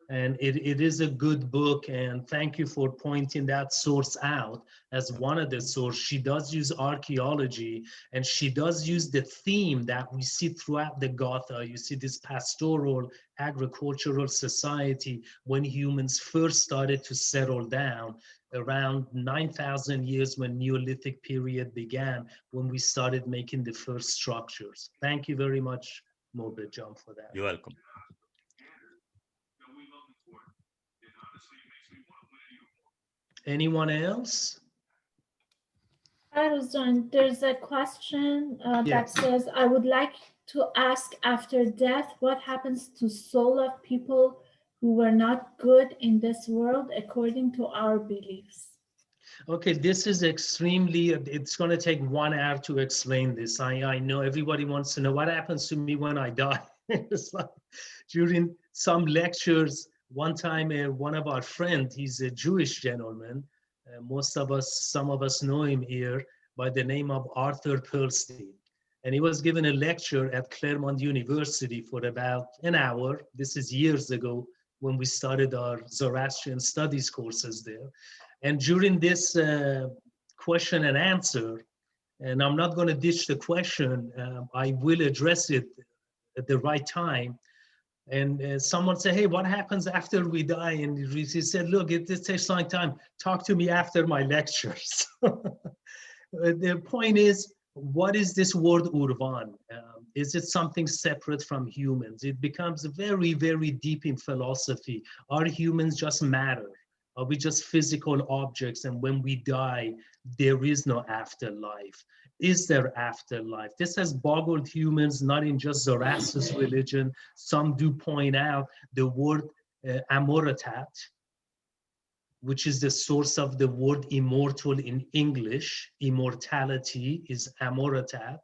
And it is a good book, and thank you for pointing that source out as one of the sources. She does use archaeology, and she does use the theme that we see throughout the Gatha. You see this pastoral agricultural society when humans first started to settle down around 9,000 years when Neolithic period began, when we started making the first structures. Thank you very much, Mobed John, for that. You're welcome. Anyone else? Shahrooz, there's a question that says, I would like to ask, after death, what happens to soul of people who were not good in this world according to our beliefs. Okay, this is extremely, it's going to take 1 hour to explain this. I know everybody wants to know what happens to me when I die. It's like during some lectures, one time, one of our friends, he's a Jewish gentleman. Some of us know him here by the name of Arthur Perlstein. And he was given a lecture at Claremont University for about an hour. This is years ago when we started our Zoroastrian studies courses there. And during this question and answer, and I'm not going to ditch the question, I will address it at the right time. And someone said, hey, what happens after we die? And he said, look, it takes long time. Talk to me after my lectures. The point is, what is this word Urvan? Is it something separate from humans? It becomes very, very deep in philosophy. Are humans just matter? Are we just physical objects? And when we die, there is no afterlife. Is there afterlife? This has boggled humans, not in just Zoroastrian religion. Some do point out the word amoratat, which is the source of the word immortal in English. Immortality is amoratat.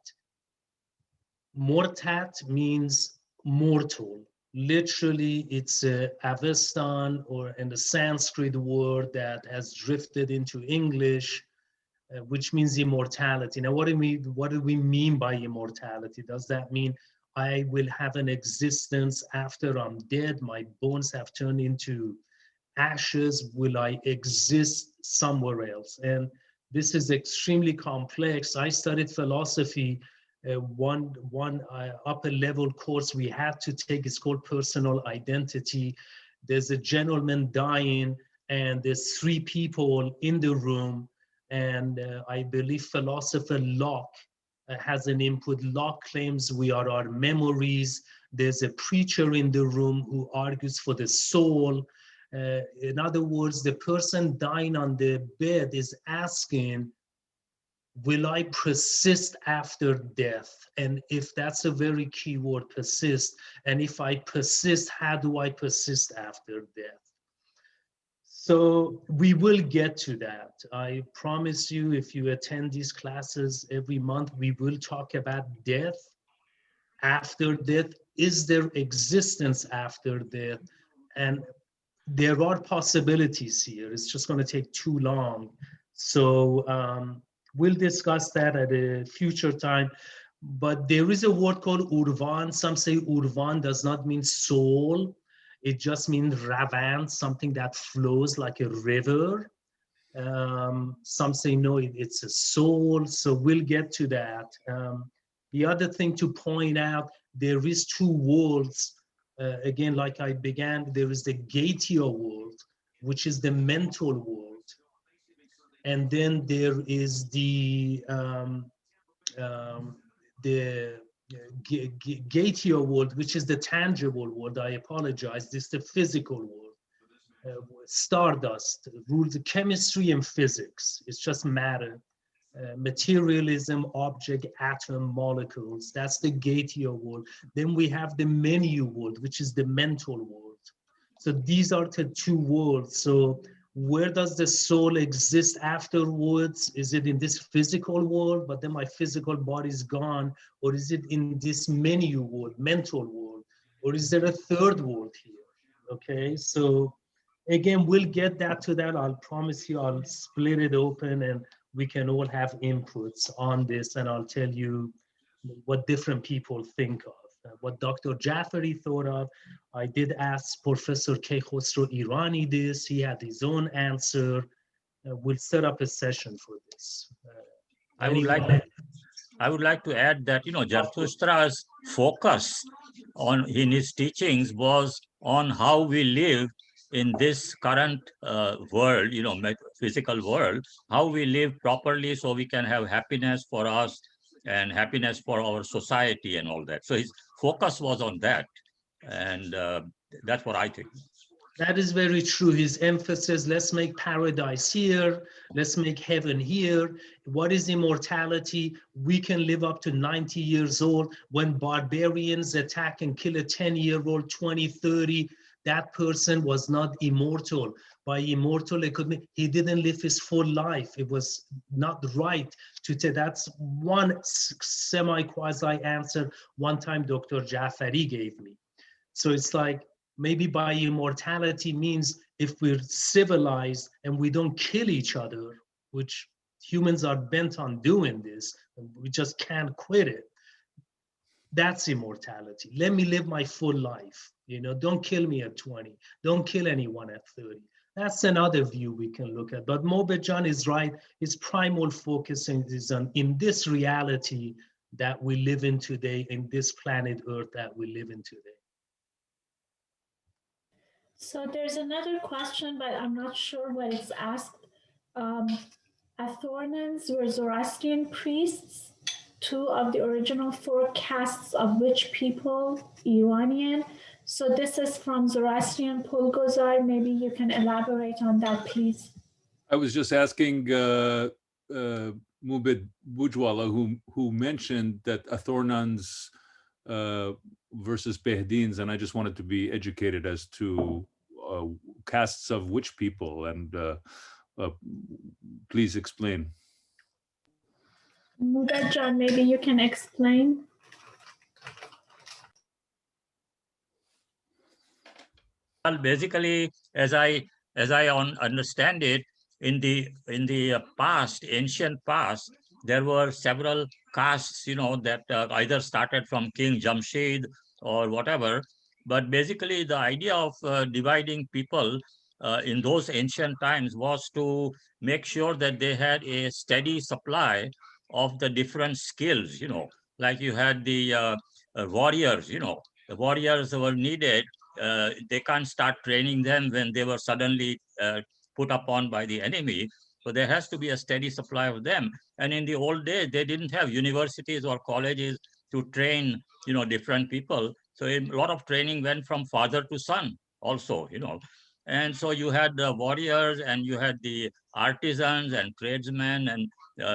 Mortat means mortal. Literally, it's Avestan and the Sanskrit word that has drifted into English, which means immortality. Now, what do we mean by immortality? Does that mean I will have an existence after I'm dead? My bones have turned into ashes. Will I exist somewhere else? And this is extremely complex. I studied philosophy. One upper level course we had to take is called personal identity. There's a gentleman dying, and there's 3 people in the room. And I believe philosopher Locke has an input. Locke claims we are our memories. There's a preacher in the room who argues for the soul. In other words, the person dying on the bed is asking, will I persist after death? And if that's a very key word, persist. And if I persist, how do I persist after death? So we will get to that. I promise you, if you attend these classes every month, we will talk about death, after death. Is there existence after death? And there are possibilities here. It's just going to take too long. So we'll discuss that at a future time. But there is a word called Urvan. Some say Urvan does not mean soul. It just means Ravan, something that flows like a river. Some say no, it's a soul. So we'll get to that. The other thing to point out, there is 2 worlds. Again, like I began, there is the Gatha world, which is the mental world. And then there is the Gatha world, which is the tangible world. I apologize. This is the physical world. Stardust rules chemistry and physics. It's just matter. Materialism, object, atom, molecules. That's the Gatha world. Then we have the menu world, which is the mental world. So these are the 2 worlds. So where does the soul exist afterwards? Is it in this physical world, but then my physical body is gone? Or is it in this menu world, mental world? Or is there a 3rd world here? Okay, so again, we'll get to that. I'll promise you, I'll split it open and we can all have inputs on this, and I'll tell you what different people think of. What Dr. Jafari thought of. I did ask Professor Khosrow Irani this. He had his own answer. We'll set up a session for this. I would like to add that, Zarathustra's focus in his teachings was on how we live in this current world, physical world, how we live properly so we can have happiness for us and happiness for our society and all that. So his focus was on that. And that's what I think. That is very true. His emphasis, let's make paradise here. Let's make heaven here. What is immortality? We can live up to 90 years old. When barbarians attack and kill a 10-year-old, 20, 30, that person was not immortal. By immortal, it could mean he didn't live his full life. It was not right to say. That's one semi-quasi answer one time Dr. Jafari gave me. So it's like, maybe by immortality means if we're civilized and we don't kill each other, which humans are bent on doing this, and we just can't quit it. That's immortality. Let me live my full life. You know, don't kill me at 20. Don't kill anyone at 30. That's another view we can look at. But Mobejan is right. His primal focus is on in this reality that we live in today, in this planet Earth that we live in today. So there's another question, but I'm not sure what it's asked. Athornans were Zoroastrian priests, two of the original four castes of which people? Iranian. So this is from Zoroastrian Pulgozar. Maybe you can elaborate on that, please. I was just asking Mubid Bujwala, who mentioned that Athornans versus Behdins, and I just wanted to be educated as to castes of which people, and please explain. Mubid, maybe you can explain. Well, basically, as I understand it, in the past, ancient past, there were several castes, you know, that either started from King Jamshid or whatever. But basically, the idea of dividing people in those ancient times was to make sure that they had a steady supply of the different skills, you know, like you had the warriors, you know, the warriors were needed. They can't start training them when they were suddenly put upon by the enemy. So there has to be a steady supply of them. And in the old days, they didn't have universities or colleges to train, you know, different people. So a lot of training went from father to son also, you know. And so you had the warriors and you had the artisans and tradesmen and,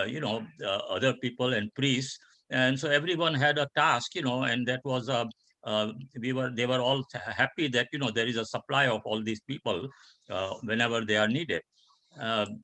you know, other people and priests. And so everyone had a task, you know, and that was they were all happy that, you know, there is a supply of all these people whenever they are needed.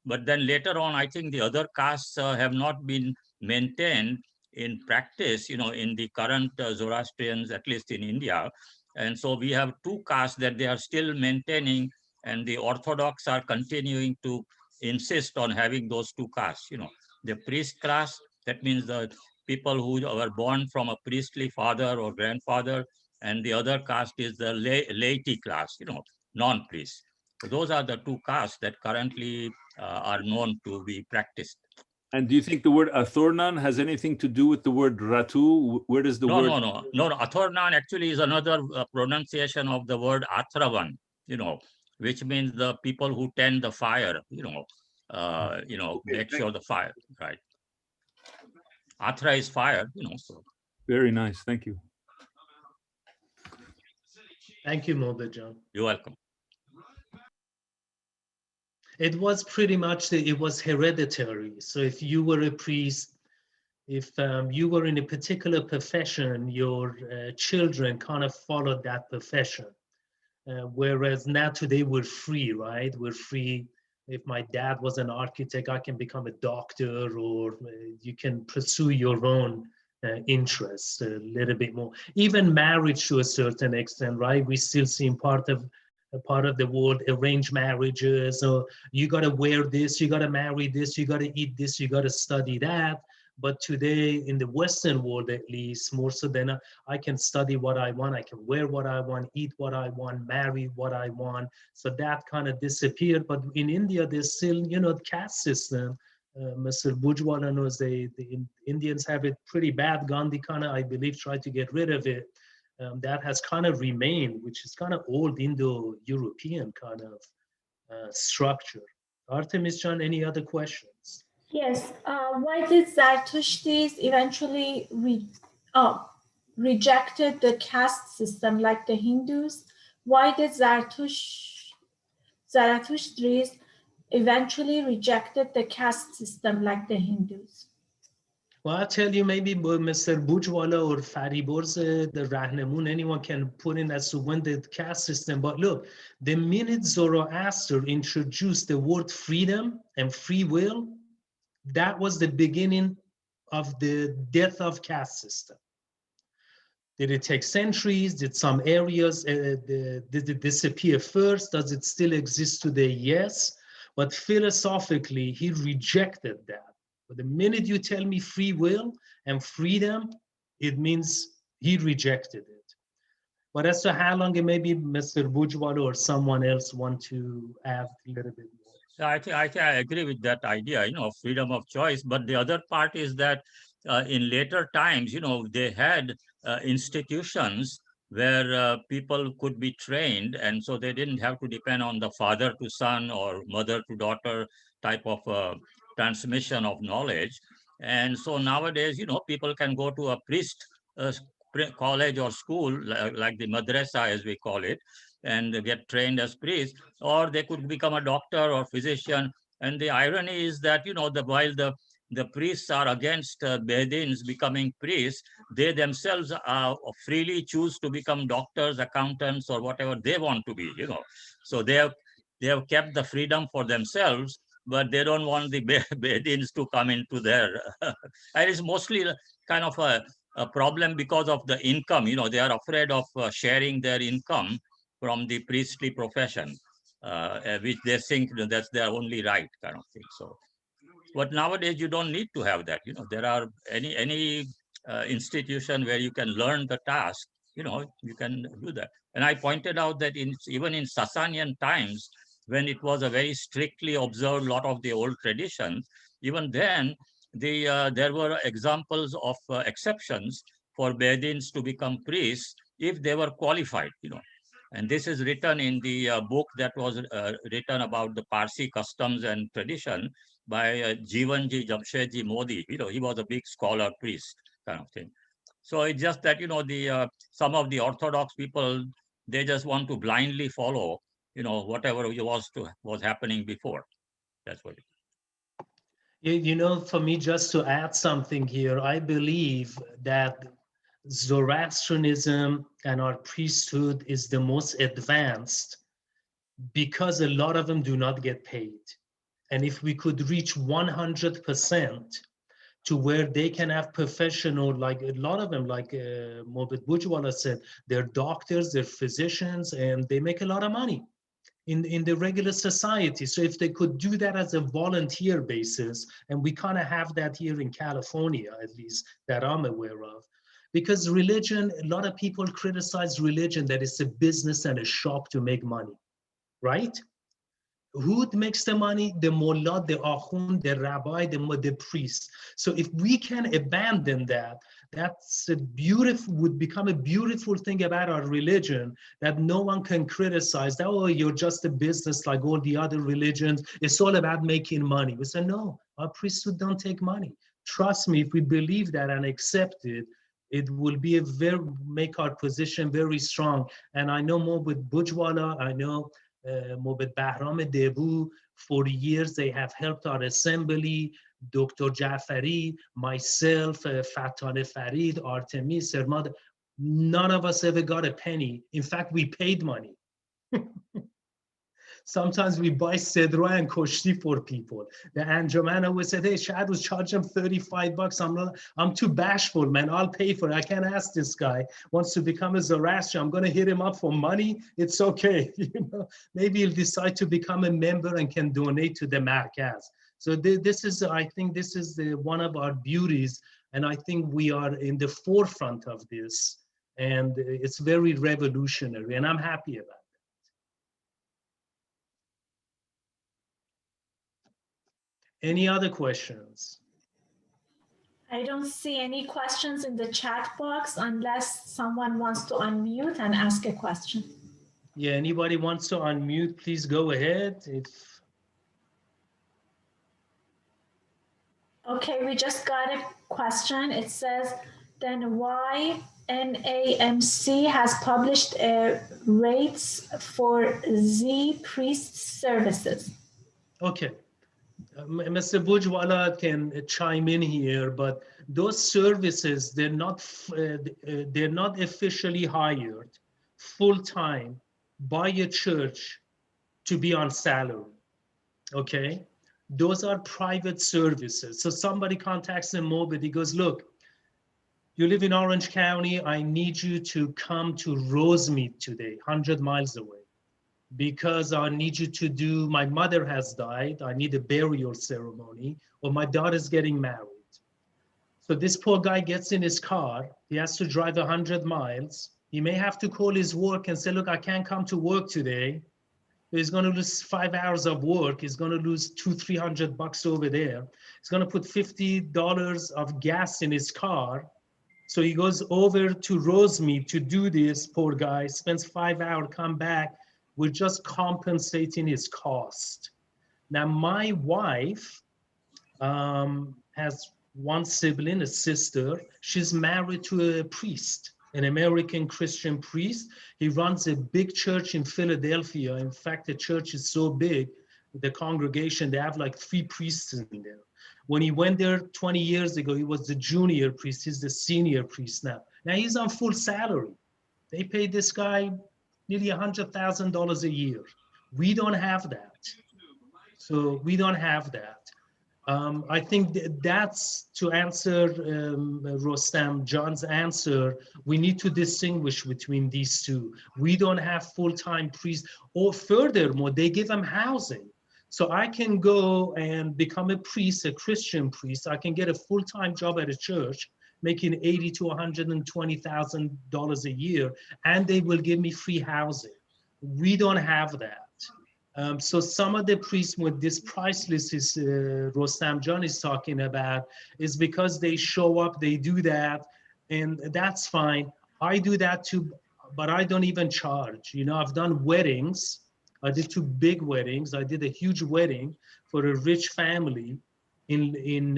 But then later on, I think the other castes have not been maintained in practice, you know, in the current Zoroastrians, at least in India. And so we have two castes that they are still maintaining, and the Orthodox are continuing to insist on having those two castes, you know, the priest class, that means the people who were born from a priestly father or grandfather, and the other caste is the laity class, you know, non-priests. So those are the two castes that currently are known to be practiced. And do you think the word Athornan has anything to do with the word Ratu? Where does the word... No. Athornan actually is another pronunciation of the word Athravan, you know, which means the people who tend the fire, you know, make sure the fire, right? Athra is fire, you know. So. Very nice. Thank you. Thank you, Mobejan. You're welcome. It was pretty much, it was hereditary. So if you were a priest, if you were in a particular profession, your children kind of followed that profession. Whereas now today we're free, right? We're free. If my dad was an architect, I can become a doctor, or you can pursue your own interests a little bit more. Even marriage to a certain extent, right? We still see in part of the world arranged marriages, or you got to wear this, you got to marry this, you got to eat this, you got to study that. But today in the Western world, at least more so than I can study what I want, I can wear what I want, eat what I want, marry what I want. So that kind of disappeared. But in India, there's still, you know, the caste system. Mr. Bujwala knows the Indians have it pretty bad. Gandhi kind of, I believe, tried to get rid of it. That has kind of remained, which is kind of old Indo-European kind of structure. Artemis John, any other questions? Yes. Why did Zaratushtis eventually rejected the caste system like the Hindus? Why did Zarathushtris eventually rejected the caste system like the Hindus? Well, I'll tell you, maybe Mr. Bujwala or Fariborz, the Rahnamun, anyone can put in as to when the caste system. But look, the minute Zoroaster introduced the word freedom and free will, that was the beginning of the death of caste system. Did it take centuries? Did some areas did it disappear first? Does it still exist today? Yes. But philosophically, he rejected that. But the minute you tell me free will and freedom, it means he rejected it. But as to how long, it may be Mr. Bujwala or someone else want to add a little bit more. I think I agree with that idea, freedom of choice. But the other part is that in later times, they had institutions where people could be trained, and so they didn't have to depend on the father to son or mother to daughter type of transmission of knowledge. And so nowadays, people can go to a priest college or school, like the madrasa as we call it, and get trained as priests, or they could become a doctor or physician. And the irony is that, while the priests are against Bedins becoming priests, they themselves freely choose to become doctors, accountants, or whatever they want to be, So they have kept the freedom for themselves, but they don't want the Bedins to come into their, and it's mostly kind of a problem because of the income, they are afraid of sharing their income from the priestly profession, which they think that's their only right kind of thing. So, but nowadays you don't need to have that. There are any institution where you can learn the task. You can do that. And I pointed out that even in Sasanian times, when it was a very strictly observed lot of the old traditions, even then there were examples of exceptions for Bedins to become priests if they were qualified. And this is written in the book that was written about the Parsi customs and tradition by Jivanji Jamshedji Modi. He was a big scholar, priest kind of thing. So it's just that, some of the Orthodox people, they just want to blindly follow, whatever was happening before. That's what it is. For me, just to add something here, I believe that Zoroastrianism and our priesthood is the most advanced because a lot of them do not get paid. And if we could reach 100% to where they can have professional, like a lot of them, like Mobit Bujwala said, they're doctors, they're physicians, and they make a lot of money in the regular society. So if they could do that as a volunteer basis, and we kind of have that here in California, at least that I'm aware of, because religion, a lot of people criticize religion that it's a business and a shop to make money, right? Who makes the money? The mullah, the ahun, the rabbi, the priest. So if we can abandon that, that's would become a beautiful thing about our religion, that no one can criticize that, oh, you're just a business like all the other religions. It's all about making money. We say, no, our priesthood don't take money. Trust me, if we believe that and accept it, it will be make our position very strong. And I know more with Bujwala, I know Mobed Bahram Debu, for years they have helped our assembly, Dr. Jafari, myself, Fatane Farid, Artemis, Sermad. None of us ever got a penny. In fact, we paid money. Sometimes we buy Sedra and Koshti for people. The Anjuman always said, hey, Shahrooz, charge them $35. I'm too bashful, man. I'll pay for it. I can't ask this guy. Wants to become a Zoroastrian. I'm going to hit him up for money. It's okay. Maybe he'll decide to become a member and can donate to the Markaz. So this is, I think this is one of our beauties. And I think we are in the forefront of this. And it's very revolutionary. And I'm happy about it. Any other questions? I don't see any questions in the chat box unless someone wants to unmute and ask a question. Yeah, anybody wants to unmute, please go ahead. Okay, we just got a question. It says, then why NAMC has published rates for Z priest services? Okay. Mr. Bujwala can chime in here, but those services, they're not officially hired full-time by a church to be on salary, okay? Those are private services. So somebody contacts them mobile, he goes, look, you live in Orange County, I need you to come to Rosemead today, 100 miles away, because I need you to do, my mother has died, I need a burial ceremony, or my daughter's getting married. So this poor guy gets in his car, he has to drive 100 miles. He may have to call his work and say, look, I can't come to work today. He's going to lose 5 hours of work. He's going to lose $200-300 over there. He's going to put $50 of gas in his car. So he goes over to Rosemead to do this, poor guy, spends 5 hours, come back. We're just compensating his cost. Now, my wife has one sibling, a sister. She's married to a priest, an American Christian priest. He runs a big church in Philadelphia. In fact, the church is so big, the congregation, they have like 3 priests in there. When he went there 20 years ago, he was the junior priest. He's the senior priest now. Now he's on full salary. They paid this guy nearly $100,000 a year. We don't have that. So we don't have that. I think that's to answer Rostam, John's answer. We need to distinguish between these two. We don't have full-time priests, or furthermore, they give them housing. So I can go and become a priest, a Christian priest. I can get a full-time job at a church, making $80,000 to $120,000 a year, and they will give me free housing. We don't have that. So some of the priests with this price list is Rostam John is talking about is because they show up, they do that, and that's fine. I do that too, but I don't even charge. You know, I've done weddings. I did 2 big weddings. I did a huge wedding for a rich family in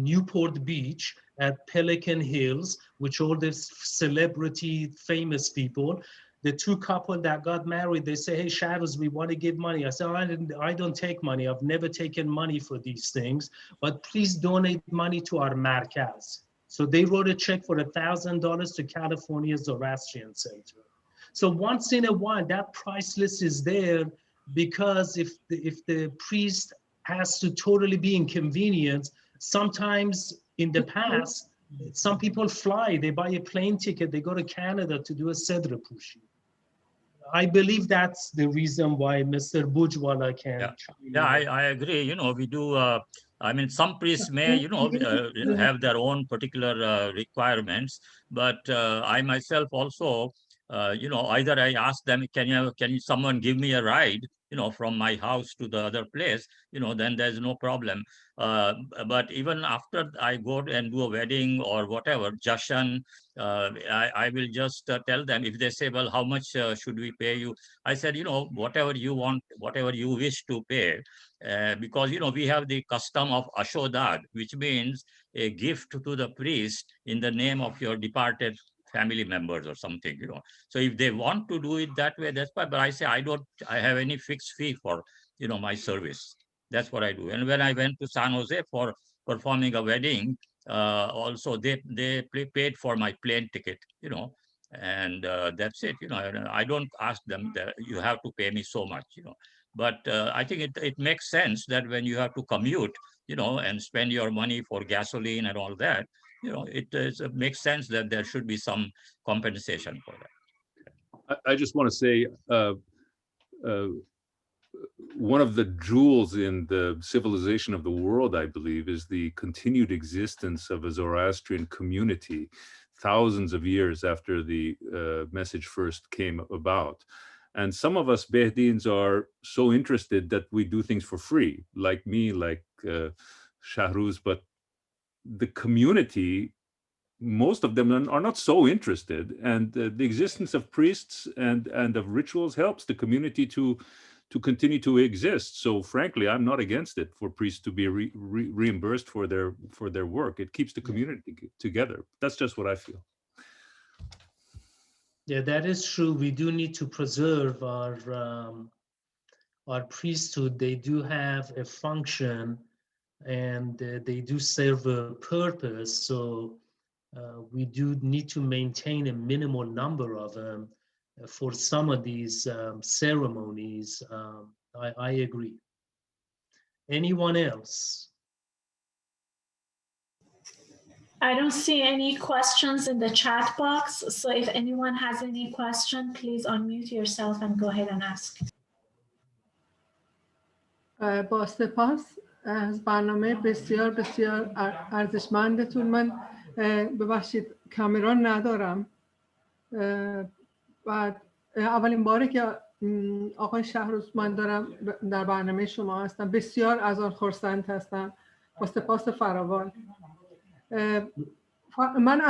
Newport Beach at Pelican Hills, which all the celebrity famous people. The 2 couple that got married, they say, hey, Shahrooz, we want to give money. I said, I don't take money. I've never taken money for these things, but please donate money to our markaz. So they wrote a check for $1,000 to California Zoroastrian Center. So once in a while, that price list is there, because if the priest has to totally be inconvenienced, sometimes in the past, some people fly, they buy a plane ticket, they go to Canada to do a Sedra Pushi. I believe that's the reason why Mr. Bujwala can. Yeah, I agree. You know, we do, I mean, some priests may, you know, have their own particular requirements, but I myself also, you know, either I ask them, can someone give me a ride, you know, from my house to the other place, you know, then there's no problem. But even after I go and do a wedding or whatever, Jashan, I will just tell them, if they say, well, how much should we pay you? I said, you know, whatever you want, whatever you wish to pay, because, you know, we have the custom of Ashodad, which means a gift to the priest in the name of your departed family members or something, you know. So if they want to do it that way, that's fine. But I say, I have any fixed fee for, you know, my service. That's what I do. And when I went to San Jose for performing a wedding, also they paid for my plane ticket, you know, and that's it. You know, I don't ask them that you have to pay me so much, you know. But I think it makes sense that when you have to commute, you know, and spend your money for gasoline and all that, you know, it makes sense that there should be some compensation for that. I just want to say, one of the jewels in the civilization of the world, I believe, is the continued existence of a Zoroastrian community thousands of years after the message first came about. And some of us Behdins are so interested that we do things for free, like me, like Shahrooz, but the community, most of them are not so interested. And the existence of priests and of rituals helps the community to continue to exist. So frankly, I'm not against it for priests to be reimbursed for their work. It keeps the community together. That's just what I feel. Yeah, that is true. We do need to preserve our priesthood. They do have a function and they do serve a purpose. So we do need to maintain a minimal number of them for some of these ceremonies. I agree. Anyone else? I don't see any questions in the chat box. So if anyone has any question, please unmute yourself and go ahead and ask. با سپاس از برنامه بسیار بسیار ارزشمندتون. من ببخشید کامرا ندارم. بعد اولین باره که آقای شهروز من دارم در برنامه شما هستم. بسیار از آن خرسند هستم. با سپاس فراوان. من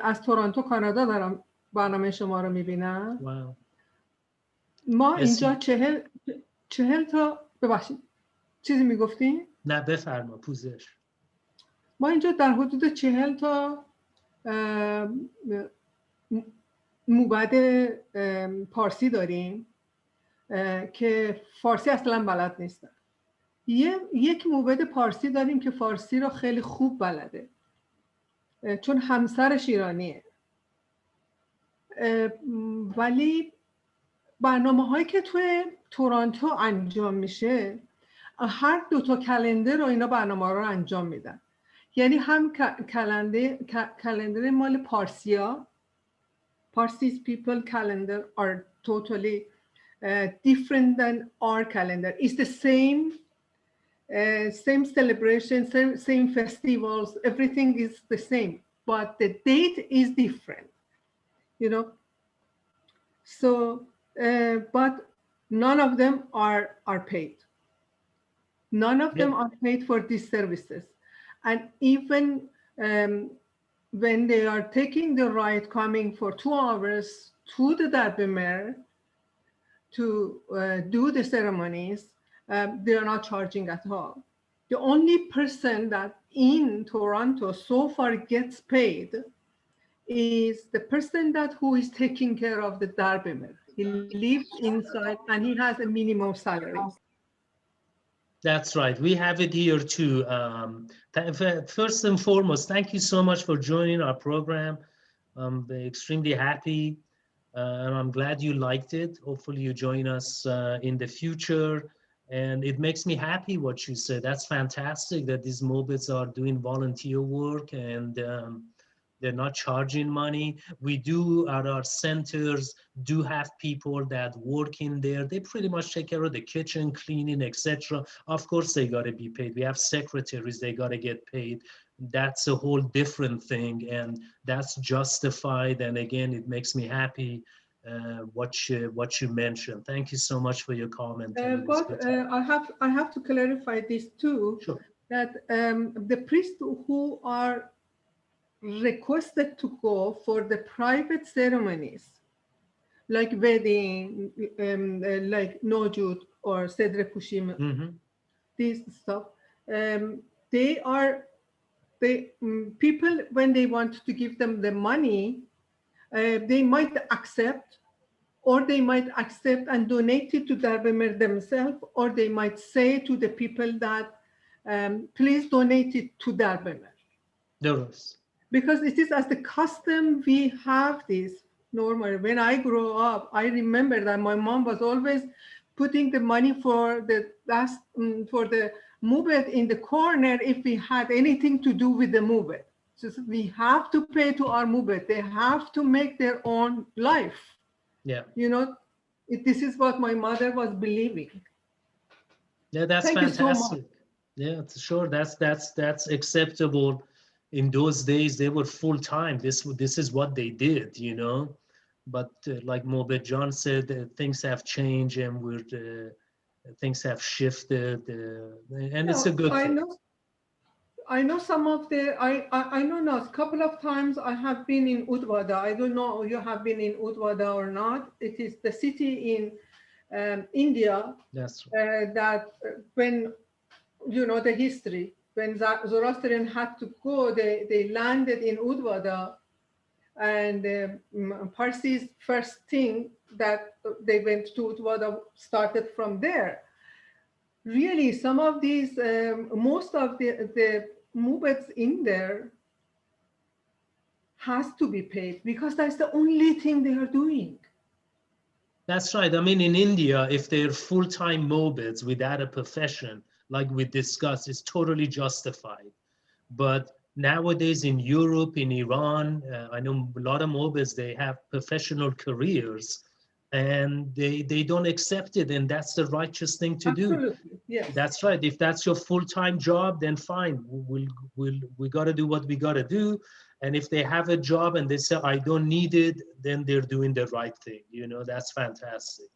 از تورنتو کانادا دارم برنامه شما رو میبینم. ما اینجا 40 تا ببخشید چیزی میگفتین؟ نه بفرما پوزش. ما اینجا در حدود 40 تا موبد پارسی داریم که فارسی اصلا بلد نیستن. یک موبد پارسی داریم که فارسی رو خیلی خوب بلده چون همسرش ایرانیه. ولی برنامه هایی که توی تورنتو انجام میشه هر 2 تا کلندر رو اینا برنامه رو انجام میدن. یعنی هم کلندر مال پارسیا Parsis people calendar are totally different than our calendar. It's the same celebration, same festivals, everything is the same, but the date is different, you know. So, but none of them are paid. None of them are paid for these services. And even when they are taking the ride coming for 2 hours to the Darbimer to do the ceremonies, they are not charging at all. The only person that in Toronto so far gets paid is the person who is taking care of the Darbimer. He lives inside and he has a minimum salary. That's right. We have it here too. First and foremost, thank you so much for joining our program. I'm extremely happy and I'm glad you liked it. Hopefully you join us in the future. And it makes me happy what you said. That's fantastic that these mobids are doing volunteer work and they're not charging money. We do at our centers do have people that work in there. They pretty much take care of the kitchen, cleaning, etc. Of course, they got to be paid. We have secretaries, they got to get paid. That's a whole different thing, and that's justified. And again, it makes me happy what you mentioned. Thank you so much for your comment. But I have to clarify this too. Sure. That the priests who are requested to go for the private ceremonies, like wedding, like Nojud or Sedre Pushim, this stuff, people, when they want to give them the money, they might accept, or they might accept and donate it to Darbimer themselves, or they might say to the people that, please donate it to Darbimer. Yes. Because it is as the custom we have this normally. When I grew up, I remember that my mom was always putting the money for the mubed in the corner if we had anything to do with the mubed. So we have to pay to our mubed. They have to make their own life. Yeah. You know, this is what my mother was believing. Yeah, that's Thank fantastic. You so much. Yeah, sure. That's acceptable. In those days, they were full time. This is what they did, you know. But like Mobed John said, things have changed and things have shifted, and it's a good thing. I know some of the, I know not, a couple of times I have been in Udvada. I don't know if you have been in Udvada or not. It is the city in India. That's right. That when, you know, the history, when Zoroastrian had to go, they landed in Udvada, and Parsi's first thing that they went to Udvada started from there. really some of these, most of the movements in there has to be paid because that's the only thing they are doing. That's right. I mean, in India, if they're full-time mobids without a profession, like we discussed, it's totally justified. But nowadays in Europe, in Iran, I know a lot of mobids, they have professional careers and they don't accept it. And that's the righteous thing to do. Absolutely, yes. That's right. If that's your full-time job, then fine. We got to do what we got to do. And if they have a job and they say, I don't need it, then they're doing the right thing. You know, that's fantastic.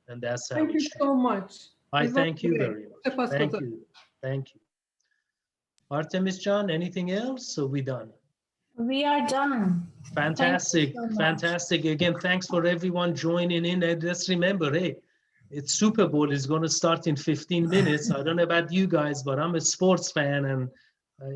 And that's how Thank it you should so much. I It was thank you great. very much. Thank you. Thank you. Artemis John, anything else? So we done. We are done. Fantastic. Thank you so much. Fantastic. Again, thanks for everyone joining in. And just remember, hey, it's Super Bowl is going to start in 15 minutes. I don't know about you guys, but I'm a sports fan, and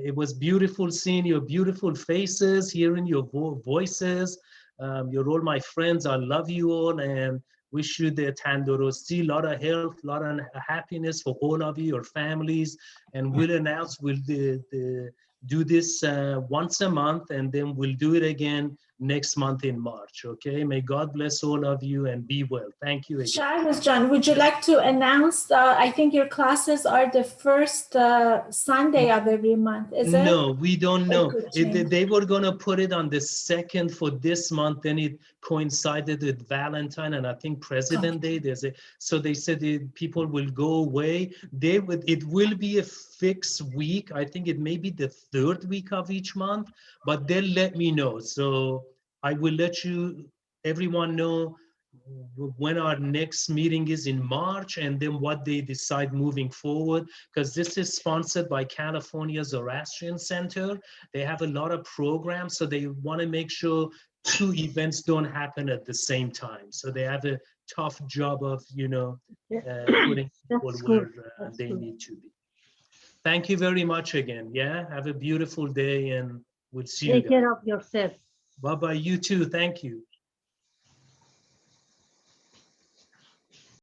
it was beautiful seeing your beautiful faces, hearing your voices. You're all my friends. I love you all and wish you the tandurusti, a lot of health, a lot of happiness for all of you, your families. And we'll announce, we'll do this once a month, and then we'll do it again next month in March. Okay, may God bless all of you and be well. Thank you again. Shahrooz John, would you like to announce, I think your classes are the first Sunday of every month, is it? No, we don't know. could change. They were going to put it on the 2nd for this month, then it coincided with Valentine and I think President Day. So they said people will go away. It will be a fixed week. I think it may be the 3rd week of each month, but they'll let me know. So I will let everyone know when our next meeting is in March, and then what they decide moving forward, because this is sponsored by California Zoroastrian Center. They have a lot of programs, so they want to make sure 2 events don't happen at the same time. So they have a tough job of, putting people where they need to be. Thank you very much again. Yeah, have a beautiful day, and we'll see you guys. Take care of yourself. Bye-bye. You too. Thank you.